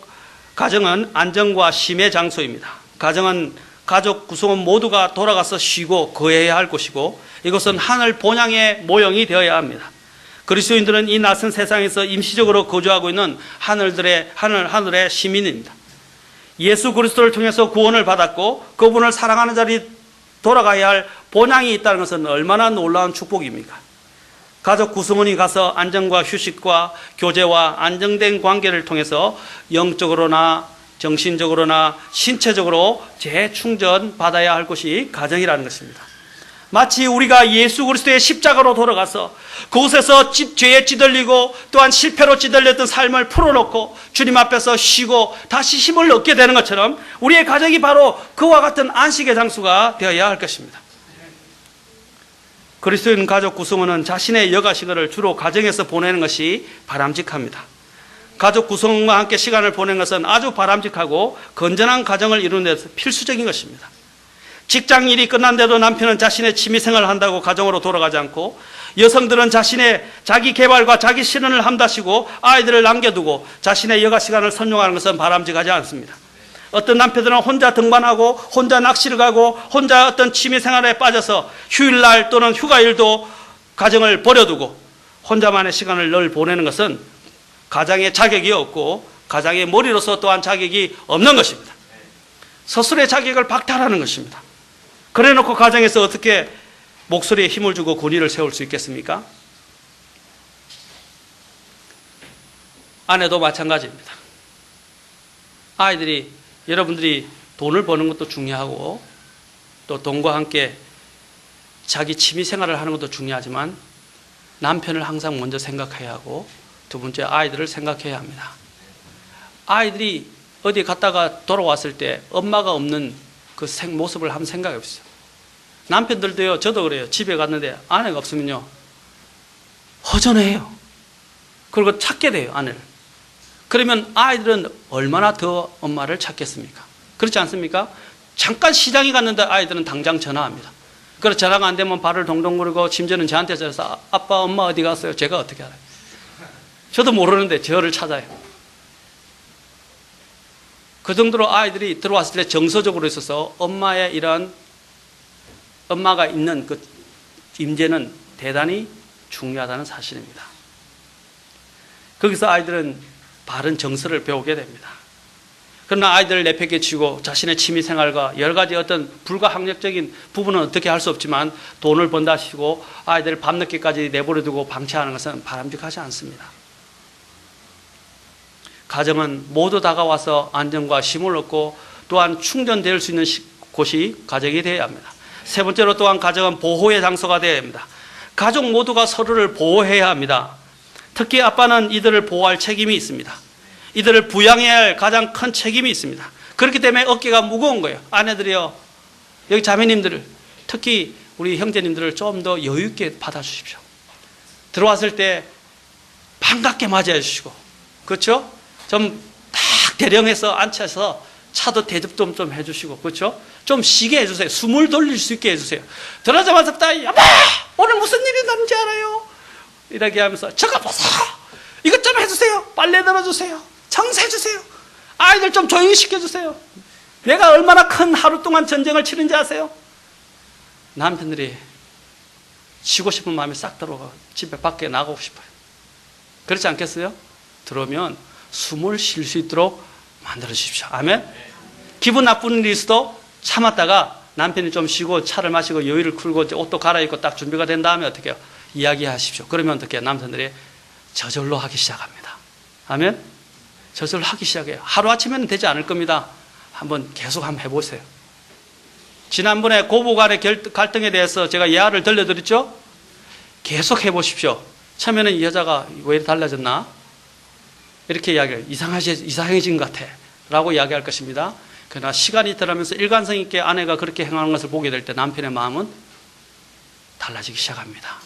가정은 안정과 쉼의 장소입니다. 가정은 가족 구성원 모두가 돌아가서 쉬고 거해야 할 곳이고 이것은 하늘 본향의 모형이 되어야 합니다. 그리스도인들은 이 낯선 세상에서 임시적으로 거주하고 있는 하늘의 시민입니다. 예수 그리스도를 통해서 구원을 받았고 그분을 사랑하는 자리 돌아가야 할 본향이 있다는 것은 얼마나 놀라운 축복입니까? 가족 구성원이 가서 안정과 휴식과 교제와 안정된 관계를 통해서 영적으로나 정신적으로나 신체적으로 재충전 받아야 할 것이 가정이라는 것입니다. 마치 우리가 예수 그리스도의 십자가로 돌아가서 그곳에서 죄에 찌들리고 또한 실패로 찌들렸던 삶을 풀어놓고 주님 앞에서 쉬고 다시 힘을 얻게 되는 것처럼 우리의 가정이 바로 그와 같은 안식의 장소가 되어야 할 것입니다. 그리스도인 가족 구성원은 자신의 여가 시간을 주로 가정에서 보내는 것이 바람직합니다. 가족 구성원과 함께 시간을 보내는 것은 아주 바람직하고 건전한 가정을 이루는 데서 필수적인 것입니다. 직장 일이 끝난데도 남편은 자신의 취미생활을 한다고 가정으로 돌아가지 않고, 여성들은 자신의 자기 개발과 자기 실현을 한다시고 아이들을 남겨두고 자신의 여가 시간을 선용하는 것은 바람직하지 않습니다. 어떤 남편들은 혼자 등반하고 혼자 낚시를 가고 혼자 어떤 취미생활에 빠져서 휴일날 또는 휴가일도 가정을 버려두고 혼자만의 시간을 늘 보내는 것은 가장의 자격이 없고 가장의 머리로서 또한 자격이 없는 것입니다. 스스로의 자격을 박탈하는 것입니다. 그래놓고 가정에서 어떻게 목소리에 힘을 주고 권위를 세울 수 있겠습니까? 아내도 마찬가지입니다. 아이들이, 여러분들이 돈을 버는 것도 중요하고 또 돈과 함께 자기 취미 생활을 하는 것도 중요하지만 남편을 항상 먼저 생각해야 하고 두 번째 아이들을 생각해야 합니다. 아이들이 어디 갔다가 돌아왔을 때 엄마가 없는 그 모습을 한번 생각해 보세요. 남편들도요, 저도 그래요. 집에 갔는데 아내가 없으면요 허전해요. 그리고 찾게 돼요, 아내를. 그러면 아이들은 얼마나 더 엄마를 찾겠습니까? 그렇지 않습니까? 잠깐 시장에 갔는데 아이들은 당장 전화합니다. 그래서 전화가 안 되면 발을 동동 구르고 심지어는 저한테 전화해서 아빠 엄마 어디 갔어요? 제가 어떻게 알아요? 저도 모르는데 저를 찾아요. 그 정도로 아이들이 들어왔을 때 정서적으로 있어서 엄마의 이러한 엄마가 있는 그 임재는 대단히 중요하다는 사실입니다. 거기서 아이들은 바른 정서를 배우게 됩니다. 그러나 아이들을 내팽개치고 자신의 취미생활과 여러 가지 어떤 불가항력적인 부분은 어떻게 할 수 없지만 돈을 번다 하시고 아이들을 밤늦게까지 내버려두고 방치하는 것은 바람직하지 않습니다. 가정은 모두 다가와서 안정과 쉼을 얻고 또한 충전될 수 있는 곳이 가정이 되어야 합니다. 세 번째로 또한 가정은 보호의 장소가 되어야 합니다. 가족 모두가 서로를 보호해야 합니다. 특히 아빠는 이들을 보호할 책임이 있습니다. 이들을 부양해야 할 가장 큰 책임이 있습니다. 그렇기 때문에 어깨가 무거운 거예요. 아내들이요, 여기 자매님들을, 특히 우리 형제님들을 좀 더 여유 있게 받아주십시오. 들어왔을 때 반갑게 맞이해 주시고, 그렇죠? 좀 딱 대령해서 앉혀서 차도 대접 좀 해주시고, 그렇죠? 좀 쉬게 해주세요. 숨을 돌릴 수 있게 해주세요. 들어가자마자 딱 여보 오늘 무슨 일이 났는지 알아요? 이렇게 하면서 저거 보세요. 이것 좀 해주세요. 빨래 널어주세요. 청소해주세요. 아이들 좀 조용히 시켜주세요. 내가 얼마나 큰 하루 동안 전쟁을 치른지 아세요? 남편들이 쉬고 싶은 마음이 싹 들어가 집에 밖에 나가고 싶어요. 그렇지 않겠어요? 들어오면 숨을 쉴 수 있도록 만들어 주십시오. 아멘. 기분 나쁜 일이 있어도 참았다가 남편이 좀 쉬고 차를 마시고 여유를 풀고 옷도 갈아입고 딱 준비가 된 다음에 어떻게 해요? 이야기하십시오. 그러면 어떻게 해요? 남편들이 저절로 하기 시작합니다. 아멘. 저절로 하기 시작해요. 하루아침에는 되지 않을 겁니다. 한번 계속 한번 해보세요. 지난번에 고부 간의 갈등에 대해서 제가 예화를 들려드렸죠? 계속 해보십시오. 처음에는 이 여자가 왜 달라졌나? 이렇게 이야기해요. 이상해진 것 같아 라고 이야기할 것입니다. 그러나 시간이 들어가면서 일관성 있게 아내가 그렇게 행하는 것을 보게 될 때 남편의 마음은 달라지기 시작합니다.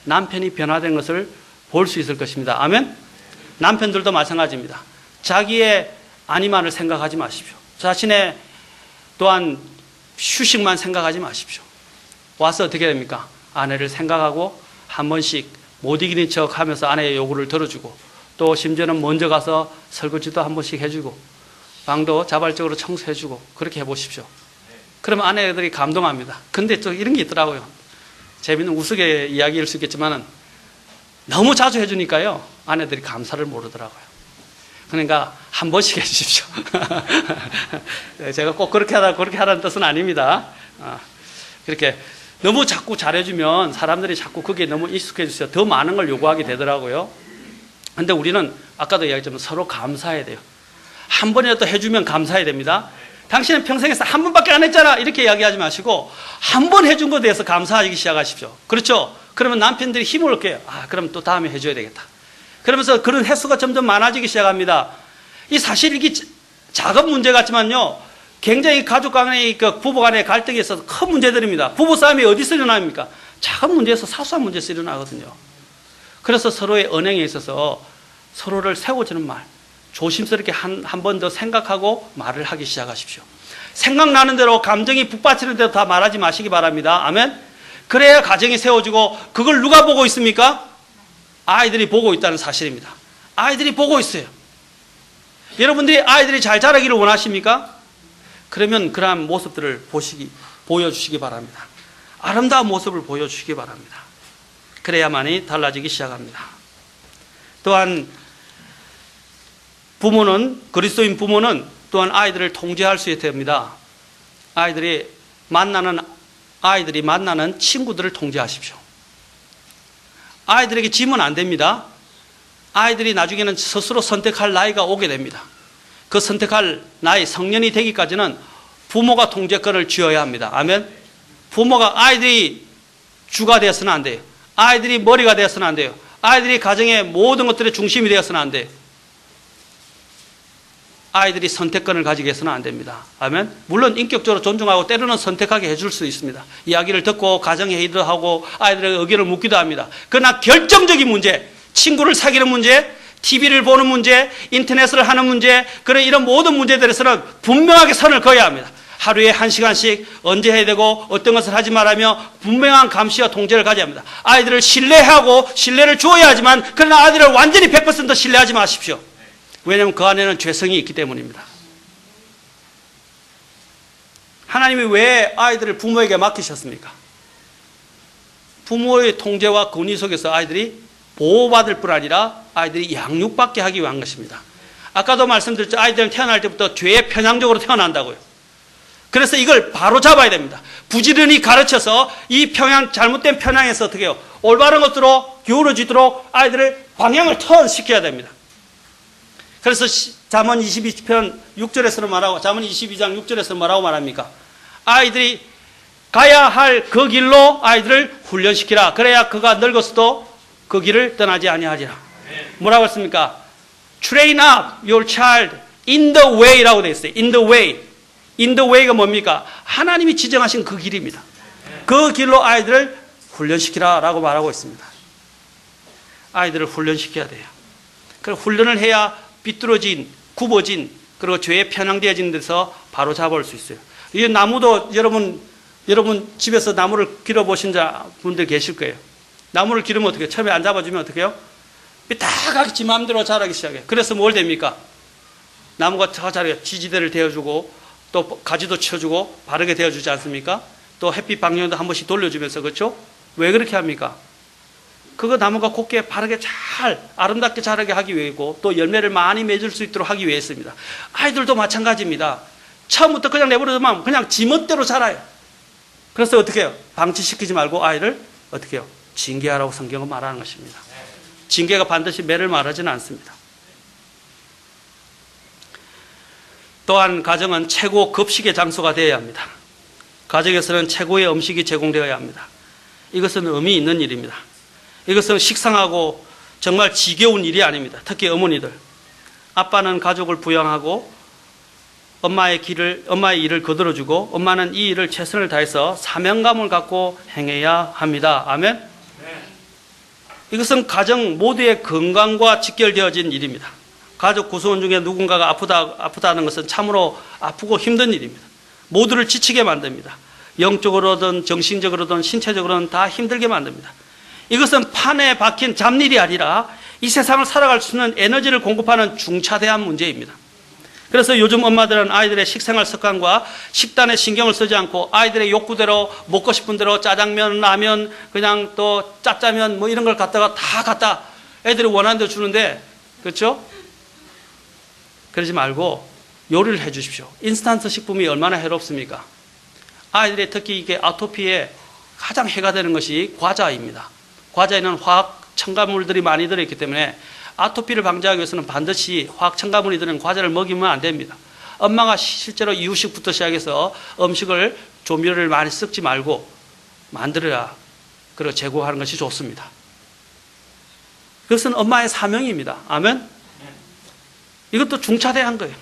남편이 변화된 것을 볼 수 있을 것입니다. 아멘. 남편들도 마찬가지입니다. 자기의 아니만을 생각하지 마십시오. 자신의 또한 휴식만 생각하지 마십시오. 와서 어떻게 됩니까? 아내를 생각하고 한 번씩 못 이기는 척 하면서 아내의 요구를 들어주고 또 심지어는 먼저 가서 설거지도 한 번씩 해주고 방도 자발적으로 청소해주고 그렇게 해보십시오. 그러면 아내들이 감동합니다. 근데 또 이런 게 있더라고요. 재미있는 우스개 이야기일 수 있겠지만 너무 자주 해주니까요 아내들이 감사를 모르더라고요. 그러니까 한 번씩 해주십시오. 제가 꼭 그렇게 하라는 뜻은 아닙니다. 그렇게 너무 자꾸 잘해주면 사람들이 자꾸 그게 너무 익숙해지셔서 더 많은 걸 요구하게 되더라고요. 근데 우리는 아까도 이야기했지만 서로 감사해야 돼요. 한 번이라도 해주면 감사해야 됩니다. 당신은 평생에서 한 번밖에 안 했잖아 이렇게 이야기하지 마시고 한 번 해준 것에 대해서 감사하기 시작하십시오. 그렇죠? 그러면 남편들이 힘을 얻게 그럼 또 다음에 해줘야 되겠다. 그러면서 그런 횟수가 점점 많아지기 시작합니다. 이 사실 이게 작은 문제 같지만요 굉장히 가족 간의 부부 간의 갈등에 있어서 큰 문제들입니다. 부부 싸움이 어디서 일어납니까? 작은 문제에서 사소한 문제에서 일어나거든요. 그래서 서로의 언행에 있어서 서로를 세워주는 말, 조심스럽게 한 번 더 생각하고 말을 하기 시작하십시오. 생각나는 대로 감정이 북받치는 대로 다 말하지 마시기 바랍니다. 아멘. 그래야 가정이 세워지고, 그걸 누가 보고 있습니까? 아이들이 보고 있다는 사실입니다. 아이들이 보고 있어요. 여러분들이 아이들이 잘 자라기를 원하십니까? 그러면 그러한 모습들을 보여주시기 바랍니다. 아름다운 모습을 보여주시기 바랍니다. 그래야만이 달라지기 시작합니다. 또한 그리스도인 부모는 또한 아이들을 통제할 수 있어야 됩니다. 아이들이 만나는 친구들을 통제하십시오. 아이들에게 지면 안 됩니다. 아이들이 나중에는 스스로 선택할 나이가 오게 됩니다. 그 선택할 나이, 성년이 되기까지는 부모가 통제권을 쥐어야 합니다. 아멘. 부모가 아이들이 주가 되어서는 안 돼요. 아이들이 머리가 되어서는 안 돼요. 아이들이 가정의 모든 것들의 중심이 되어서는 안 돼요. 아이들이 선택권을 가지게 해서는 안 됩니다. 아멘. 물론 인격적으로 존중하고 때로는 선택하게 해줄 수 있습니다. 이야기를 듣고 가정회의도 하고 아이들에게 의견을 묻기도 합니다. 그러나 결정적인 문제, 친구를 사귀는 문제, TV를 보는 문제, 인터넷을 하는 문제, 이런 모든 문제들에서는 분명하게 선을 그어야 합니다. 하루에 1시간씩 언제 해야 되고 어떤 것을 하지 말라며 분명한 감시와 통제를 가져야 합니다. 아이들을 신뢰하고 신뢰를 주어야 하지만, 그러나 아이들을 완전히 100% 신뢰하지 마십시오. 왜냐하면 그 안에는 죄성이 있기 때문입니다. 하나님이 왜 아이들을 부모에게 맡기셨습니까? 부모의 통제와 권위 속에서 아이들이 보호받을 뿐 아니라 아이들이 양육받게 하기 위한 것입니다. 아까도 말씀드렸죠. 아이들은 태어날 때부터 죄의 편향적으로 태어난다고요. 그래서 이걸 바로 잡아야 됩니다. 부지런히 가르쳐서 이 잘못된 편향에서 어떻게 해요? 올바른 것으로 기울어지도록 아이들을 방향을 턴시켜야 됩니다. 그래서 잠언 22편 6절에서는 말하고, 잠언 22장 6절에서는 뭐라고 말합니까? 아이들이 가야 할 그 길로 아이들을 훈련시키라. 그래야 그가 늙었어도 그 길을 떠나지 아니하리라. 뭐라고 했습니까? Train up your child in the way라고 되어 있어요. In the way. In the way가 뭡니까? 하나님이 지정하신 그 길입니다. 그 길로 아이들을 훈련시키라 라고 말하고 있습니다. 아이들을 훈련시켜야 돼요. 그리고 훈련을 해야 비뚤어진, 굽어진, 그리고 죄에 편향되어진 데서 바로 잡아올 수 있어요. 이 나무도 여러분 집에서 나무를 길어보신 분들 계실 거예요. 나무를 기르면 어떻게 해요? 처음에 안 잡아주면 어떻게 해요? 삐딱하게 지 마음대로 자라기 시작해요. 그래서 뭘 됩니까? 나무가 더 자라요. 지지대를 대어주고 또 가지도 쳐주고 바르게 대어주지 않습니까? 또 햇빛 방향도 한 번씩 돌려주면서, 그렇죠? 왜 그렇게 합니까? 그거 나무가 곱게 바르게 잘 아름답게 자라게 하기 위해고, 또 열매를 많이 맺을 수 있도록 하기 위해서입니다. 아이들도 마찬가지입니다. 처음부터 그냥 내버려두면 그냥 지멋대로 자라요. 그래서 어떻게 해요? 방치시키지 말고 아이를 어떻게 해요? 징계하라고 성경은 말하는 것입니다. 징계가 반드시 매를 말하지는 않습니다. 또한 가정은 최고 급식의 장소가 되어야 합니다. 가정에서는 최고의 음식이 제공되어야 합니다. 이것은 의미 있는 일입니다. 이것은 식상하고 정말 지겨운 일이 아닙니다. 특히 어머니들. 아빠는 가족을 부양하고 엄마의 일을 거들어주고, 엄마는 이 일을 최선을 다해서 사명감을 갖고 행해야 합니다. 아멘? 이것은 가정 모두의 건강과 직결되어진 일입니다. 가족 구성원 중에 누군가가 아프다는 것은 참으로 아프고 힘든 일입니다. 모두를 지치게 만듭니다. 영적으로든 정신적으로든 신체적으로든 다 힘들게 만듭니다. 이것은 판에 박힌 잡일이 아니라 이 세상을 살아갈 수 있는 에너지를 공급하는 중차대한 문제입니다. 그래서 요즘 엄마들은 아이들의 식생활 습관과 식단에 신경을 쓰지 않고 아이들의 욕구대로 먹고 싶은 대로 짜장면, 라면, 그냥 또 짜짜면 뭐 이런 걸 갖다 애들이 원하는 대로 주는데, 그렇죠? 그러지 말고 요리를 해 주십시오. 인스턴트 식품이 얼마나 해롭습니까? 아이들의 특히 이게 아토피에 가장 해가 되는 것이 과자입니다. 과자에는 화학 첨가물들이 많이 들어있기 때문에 아토피를 방지하기 위해서는 반드시 화학 첨가물이 들은 과자를 먹이면 안 됩니다. 엄마가 실제로 이유식부터 시작해서 음식을 조미료를 많이 섞지 말고 만들어야, 그리고 제공하는 것이 좋습니다. 그것은 엄마의 사명입니다. 아멘? 이것도 중차대한 거예요.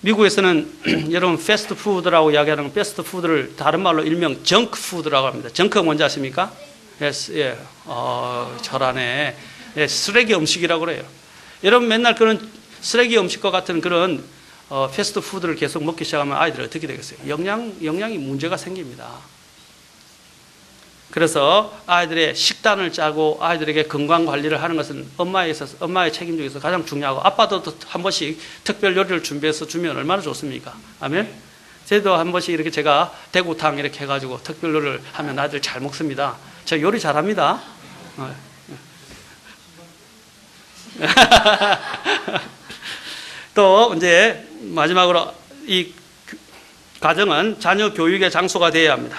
미국에서는 여러분 패스트푸드라고 이야기하는 패스트푸드를 다른 말로 일명 정크푸드라고 합니다. 정크가 뭔지 아십니까? 예, 잘하네. 예, 쓰레기 음식이라고 그래요. 여러분 맨날 그런 쓰레기 음식과 같은 그런 패스트푸드를 계속 먹기 시작하면 아이들이 어떻게 되겠어요? 영양이 문제가 생깁니다. 그래서 아이들의 식단을 짜고 아이들에게 건강 관리를 하는 것은 엄마의 책임 중에서 가장 중요하고, 아빠도 한 번씩 특별 요리를 준비해서 주면 얼마나 좋습니까? 아멘? 저도 한 번씩 이렇게 제가 대구탕 이렇게 해가지고 특별 요리를 하면 아이들 잘 먹습니다. 저 요리 잘합니다. 또 이제 마지막으로 이 가정은 자녀 교육의 장소가 되어야 합니다.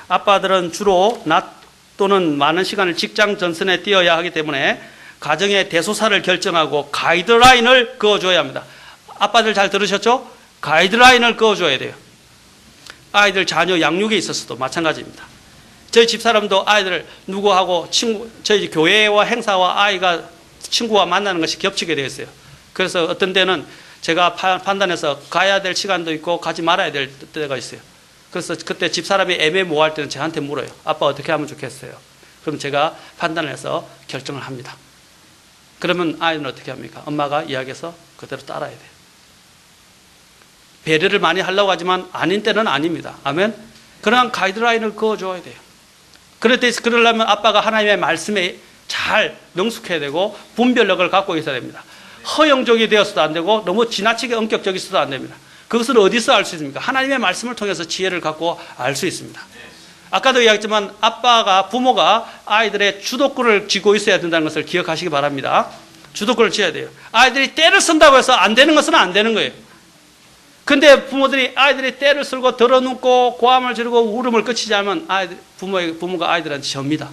아빠들은 주로 낮 또는 많은 시간을 직장 전선에 뛰어야 하기 때문에 가정의 대소사를 결정하고 가이드라인을 그어줘야 합니다. 아빠들 잘 들으셨죠? 가이드라인을 그어줘야 돼요. 아이들 자녀 양육에 있어서도 마찬가지입니다. 저희 집사람도 아이들 누구하고 저희 교회와 행사와 아이가 친구와 만나는 것이 겹치게 되어 있어요. 그래서 어떤 때는 제가 판단해서 가야 될 시간도 있고 가지 말아야 될 때가 있어요. 그래서 그때 집사람이 애매모호할 때는 저한테 물어요. 아빠 어떻게 하면 좋겠어요? 그럼 제가 판단을 해서 결정을 합니다. 그러면 아이는 어떻게 합니까? 엄마가 이야기해서 그대로 따라야 돼요. 배려를 많이 하려고 하지만 아닌 때는 아닙니다. 아멘? 그러한 가이드라인을 그어줘야 돼요. 그러려면 아빠가 하나님의 말씀에 잘 능숙해야 되고 분별력을 갖고 있어야 됩니다. 허영적이 되어서도 안 되고 너무 지나치게 엄격적이어서도 안 됩니다. 그것을 어디서 알 수 있습니까? 하나님의 말씀을 통해서 지혜를 갖고 알 수 있습니다. 아까도 이야기했지만 부모가 아이들의 주도권을 쥐고 있어야 된다는 것을 기억하시기 바랍니다. 주도권을 쥐어야 돼요. 아이들이 때를 쓴다고 해서 안 되는 것은 안 되는 거예요. 근데 아이들이 때를 쓸고 덜어눕고 고함을 지르고 울음을 그치지 않으면 부모가 아이들한테 접니다.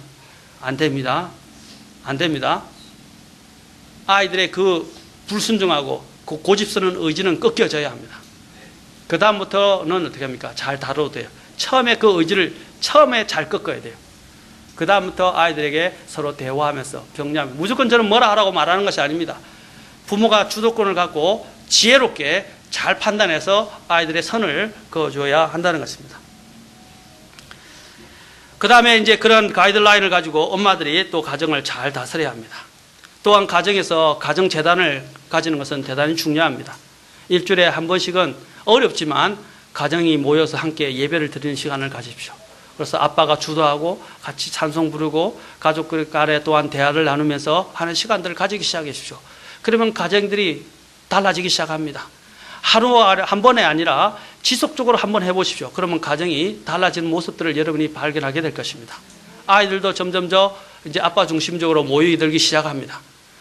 안 됩니다. 안 됩니다. 아이들의 그 불순종하고 그 고집스러운 의지는 꺾여져야 합니다. 그 다음부터는 어떻게 합니까? 잘 다뤄도 돼요. 처음에 그 의지를 잘 꺾어야 돼요. 그 다음부터 아이들에게 서로 대화하면서 격려하면서, 무조건 저는 뭐라 하라고 말하는 것이 아닙니다. 부모가 주도권을 갖고 지혜롭게 잘 판단해서 아이들의 선을 그어줘야 한다는 것입니다. 그 다음에 이제 그런 가이드라인을 가지고 엄마들이 또 가정을 잘 다스려야 합니다. 또한 가정에서 가정재단을 가지는 것은 대단히 중요합니다. 일주일에 한 번씩은 어렵지만 가정이 모여서 함께 예배를 드리는 시간을 가집시오. 그래서 아빠가 주도하고 같이 찬송 부르고 가족들 간에 또한 대화를 나누면서 하는 시간들을 가지기 시작하십시오. 그러면 가정들이 달라지기 시작합니다. 하루 한 번에 아니라 지속적으로 한번 해보십시오. 그러면 가정이 달라지는 모습들을 여러분이 발견하게 될 것입니다. 아이들도 점점 이제 아빠 중심적으로 모이들기 시작합니다.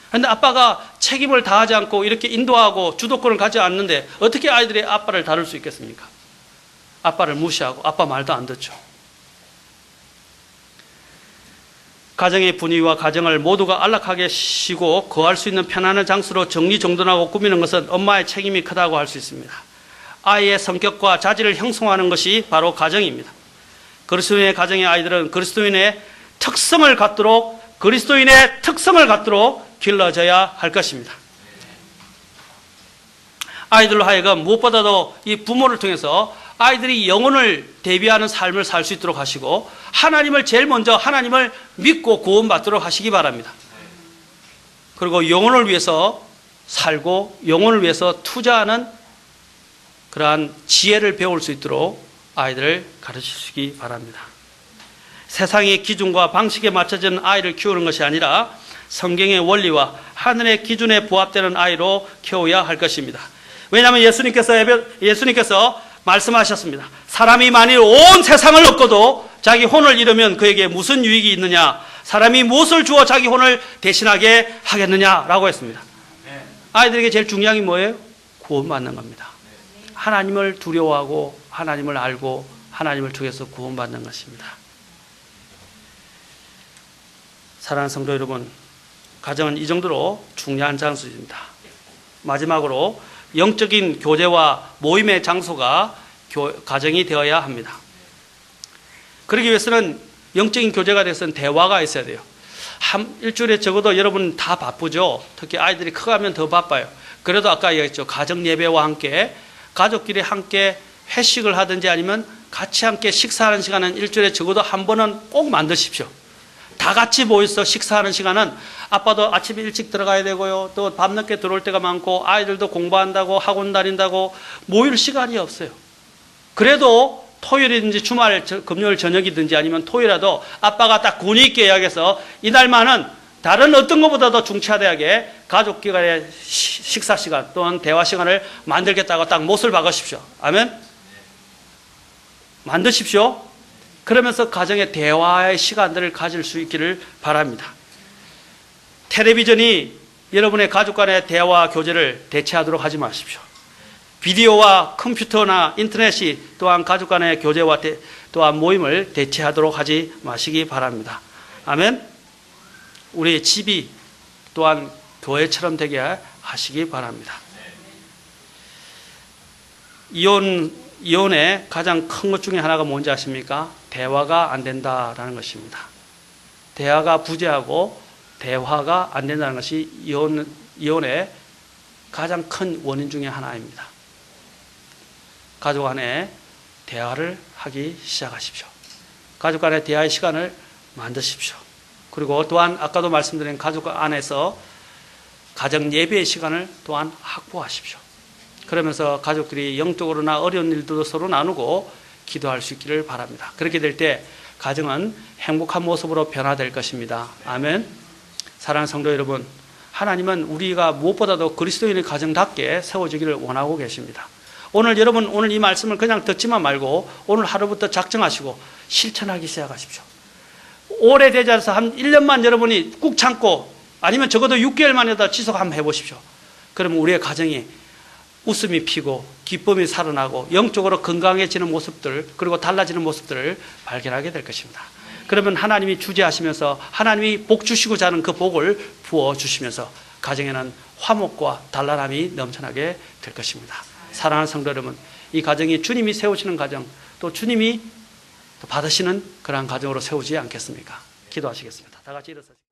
그런데 아빠가 책임을 다하지 않고 이렇게 인도하고 주도권을 가지 않는데 어떻게 아이들이 아빠를 다룰 수 있겠습니까? 아빠를 무시하고 아빠 말도 안 듣죠. 가정의 분위기와 가정을 모두가 안락하게 쉬고 거할 수 있는 편안한 장소로 정리정돈하고 꾸미는 것은 엄마의 책임이 크다고 할 수 있습니다. 아이의 성격과 자질을 형성하는 것이 바로 가정입니다. 그리스도인의 가정의 아이들은 그리스도인의 특성을 갖도록 길러져야 할 것입니다. 아이들로 하여금 무엇보다도 이 부모를 통해서 아이들이 영혼을 대비하는 삶을 살 수 있도록 하시고 하나님을 제일 먼저 하나님을 믿고 구원받도록 하시기 바랍니다. 그리고 영혼을 위해서 살고 영혼을 위해서 투자하는 그러한 지혜를 배울 수 있도록 아이들을 가르치시기 바랍니다. 세상의 기준과 방식에 맞춰진 아이를 키우는 것이 아니라 성경의 원리와 하늘의 기준에 부합되는 아이로 키워야 할 것입니다. 왜냐하면 예수님께서 말씀하셨습니다. 사람이 만일 온 세상을 얻고도 자기 혼을 잃으면 그에게 무슨 유익이 있느냐? 사람이 무엇을 주어 자기 혼을 대신하게 하겠느냐라고 했습니다. 아이들에게 제일 중요한 게 뭐예요? 구원받는 겁니다. 하나님을 두려워하고 하나님을 알고 하나님을 통해서 구원받는 것입니다. 사랑하는 성도 여러분, 가정은 이 정도로 중요한 장소입니다. 마지막으로 영적인 교제와 모임의 장소가 가정이 되어야 합니다. 그러기 위해서는 영적인 교제가 돼서는 대화가 있어야 돼요. 일주일에 적어도 여러분 다 바쁘죠. 특히 아이들이 커가면 더 바빠요. 그래도 아까 얘기했죠. 가정 예배와 함께 가족끼리 함께 회식을 하든지 아니면 같이 함께 식사하는 시간은 일주일에 적어도 한 번은 꼭 만드십시오. 다 같이 모여서 식사하는 시간은 아빠도 아침에 일찍 들어가야 되고요. 또 밤늦게 들어올 때가 많고 아이들도 공부한다고 학원 다닌다고 모일 시간이 없어요. 그래도 토요일이든지 주말, 금요일 저녁이든지 아니면 토요일이라도 아빠가 딱 군의 있게 이야기해서 이날만은 다른 어떤 것보다도 중차대하게 가족끼리의 식사 시간 또는 대화 시간을 만들겠다고 딱 못을 박으십시오. 아멘? 만드십시오. 그러면서 가정의 대화의 시간들을 가질 수 있기를 바랍니다. 텔레비전이 여러분의 가족 간의 대화 교제를 대체하도록 하지 마십시오. 비디오와 컴퓨터나 인터넷이 또한 가족 간의 교제와 또한 모임을 대체하도록 하지 마시기 바랍니다. 아멘? 우리의 집이 또한 교회처럼 되게 하시기 바랍니다. 이혼의 가장 큰 것 중에 하나가 뭔지 아십니까? 대화가 안 된다라는 것입니다. 대화가 부재하고 대화가 안 된다는 것이 이혼의 가장 큰 원인 중에 하나입니다. 가족 안에 대화를 하기 시작하십시오. 가족 간의 대화의 시간을 만드십시오. 그리고 또한 아까도 말씀드린 가족 안에서 가정 예배의 시간을 또한 확보하십시오. 그러면서 가족들이 영적으로나 어려운 일도 서로 나누고 기도할 수 있기를 바랍니다. 그렇게 될 때 가정은 행복한 모습으로 변화될 것입니다. 아멘. 사랑하는 성도 여러분, 하나님은 우리가 무엇보다도 그리스도인의 가정답게 세워지기를 원하고 계십니다. 오늘 여러분 오늘 이 말씀을 그냥 듣지만 말고 오늘 하루부터 작정하시고 실천하기 시작하십시오. 오래되지 않아서 한 1년만 여러분이 꾹 참고 아니면 적어도 6개월만이라도 지속 한번 해보십시오. 그러면 우리의 가정이 웃음이 피고 기쁨이 살아나고 영적으로 건강해지는 모습들 그리고 달라지는 모습들을 발견하게 될 것입니다. 그러면 하나님이 주재하시면서 하나님이 복 주시고자 하는 그 복을 부어주시면서 가정에는 화목과 단란함이 넘쳐나게 될 것입니다. 사랑하는 성도 여러분, 이 가정이 주님이 세우시는 가정 또 주님이 받으시는 그러한 가정으로 세우지 않겠습니까? 기도하시겠습니다. 다 같이 일어서시죠.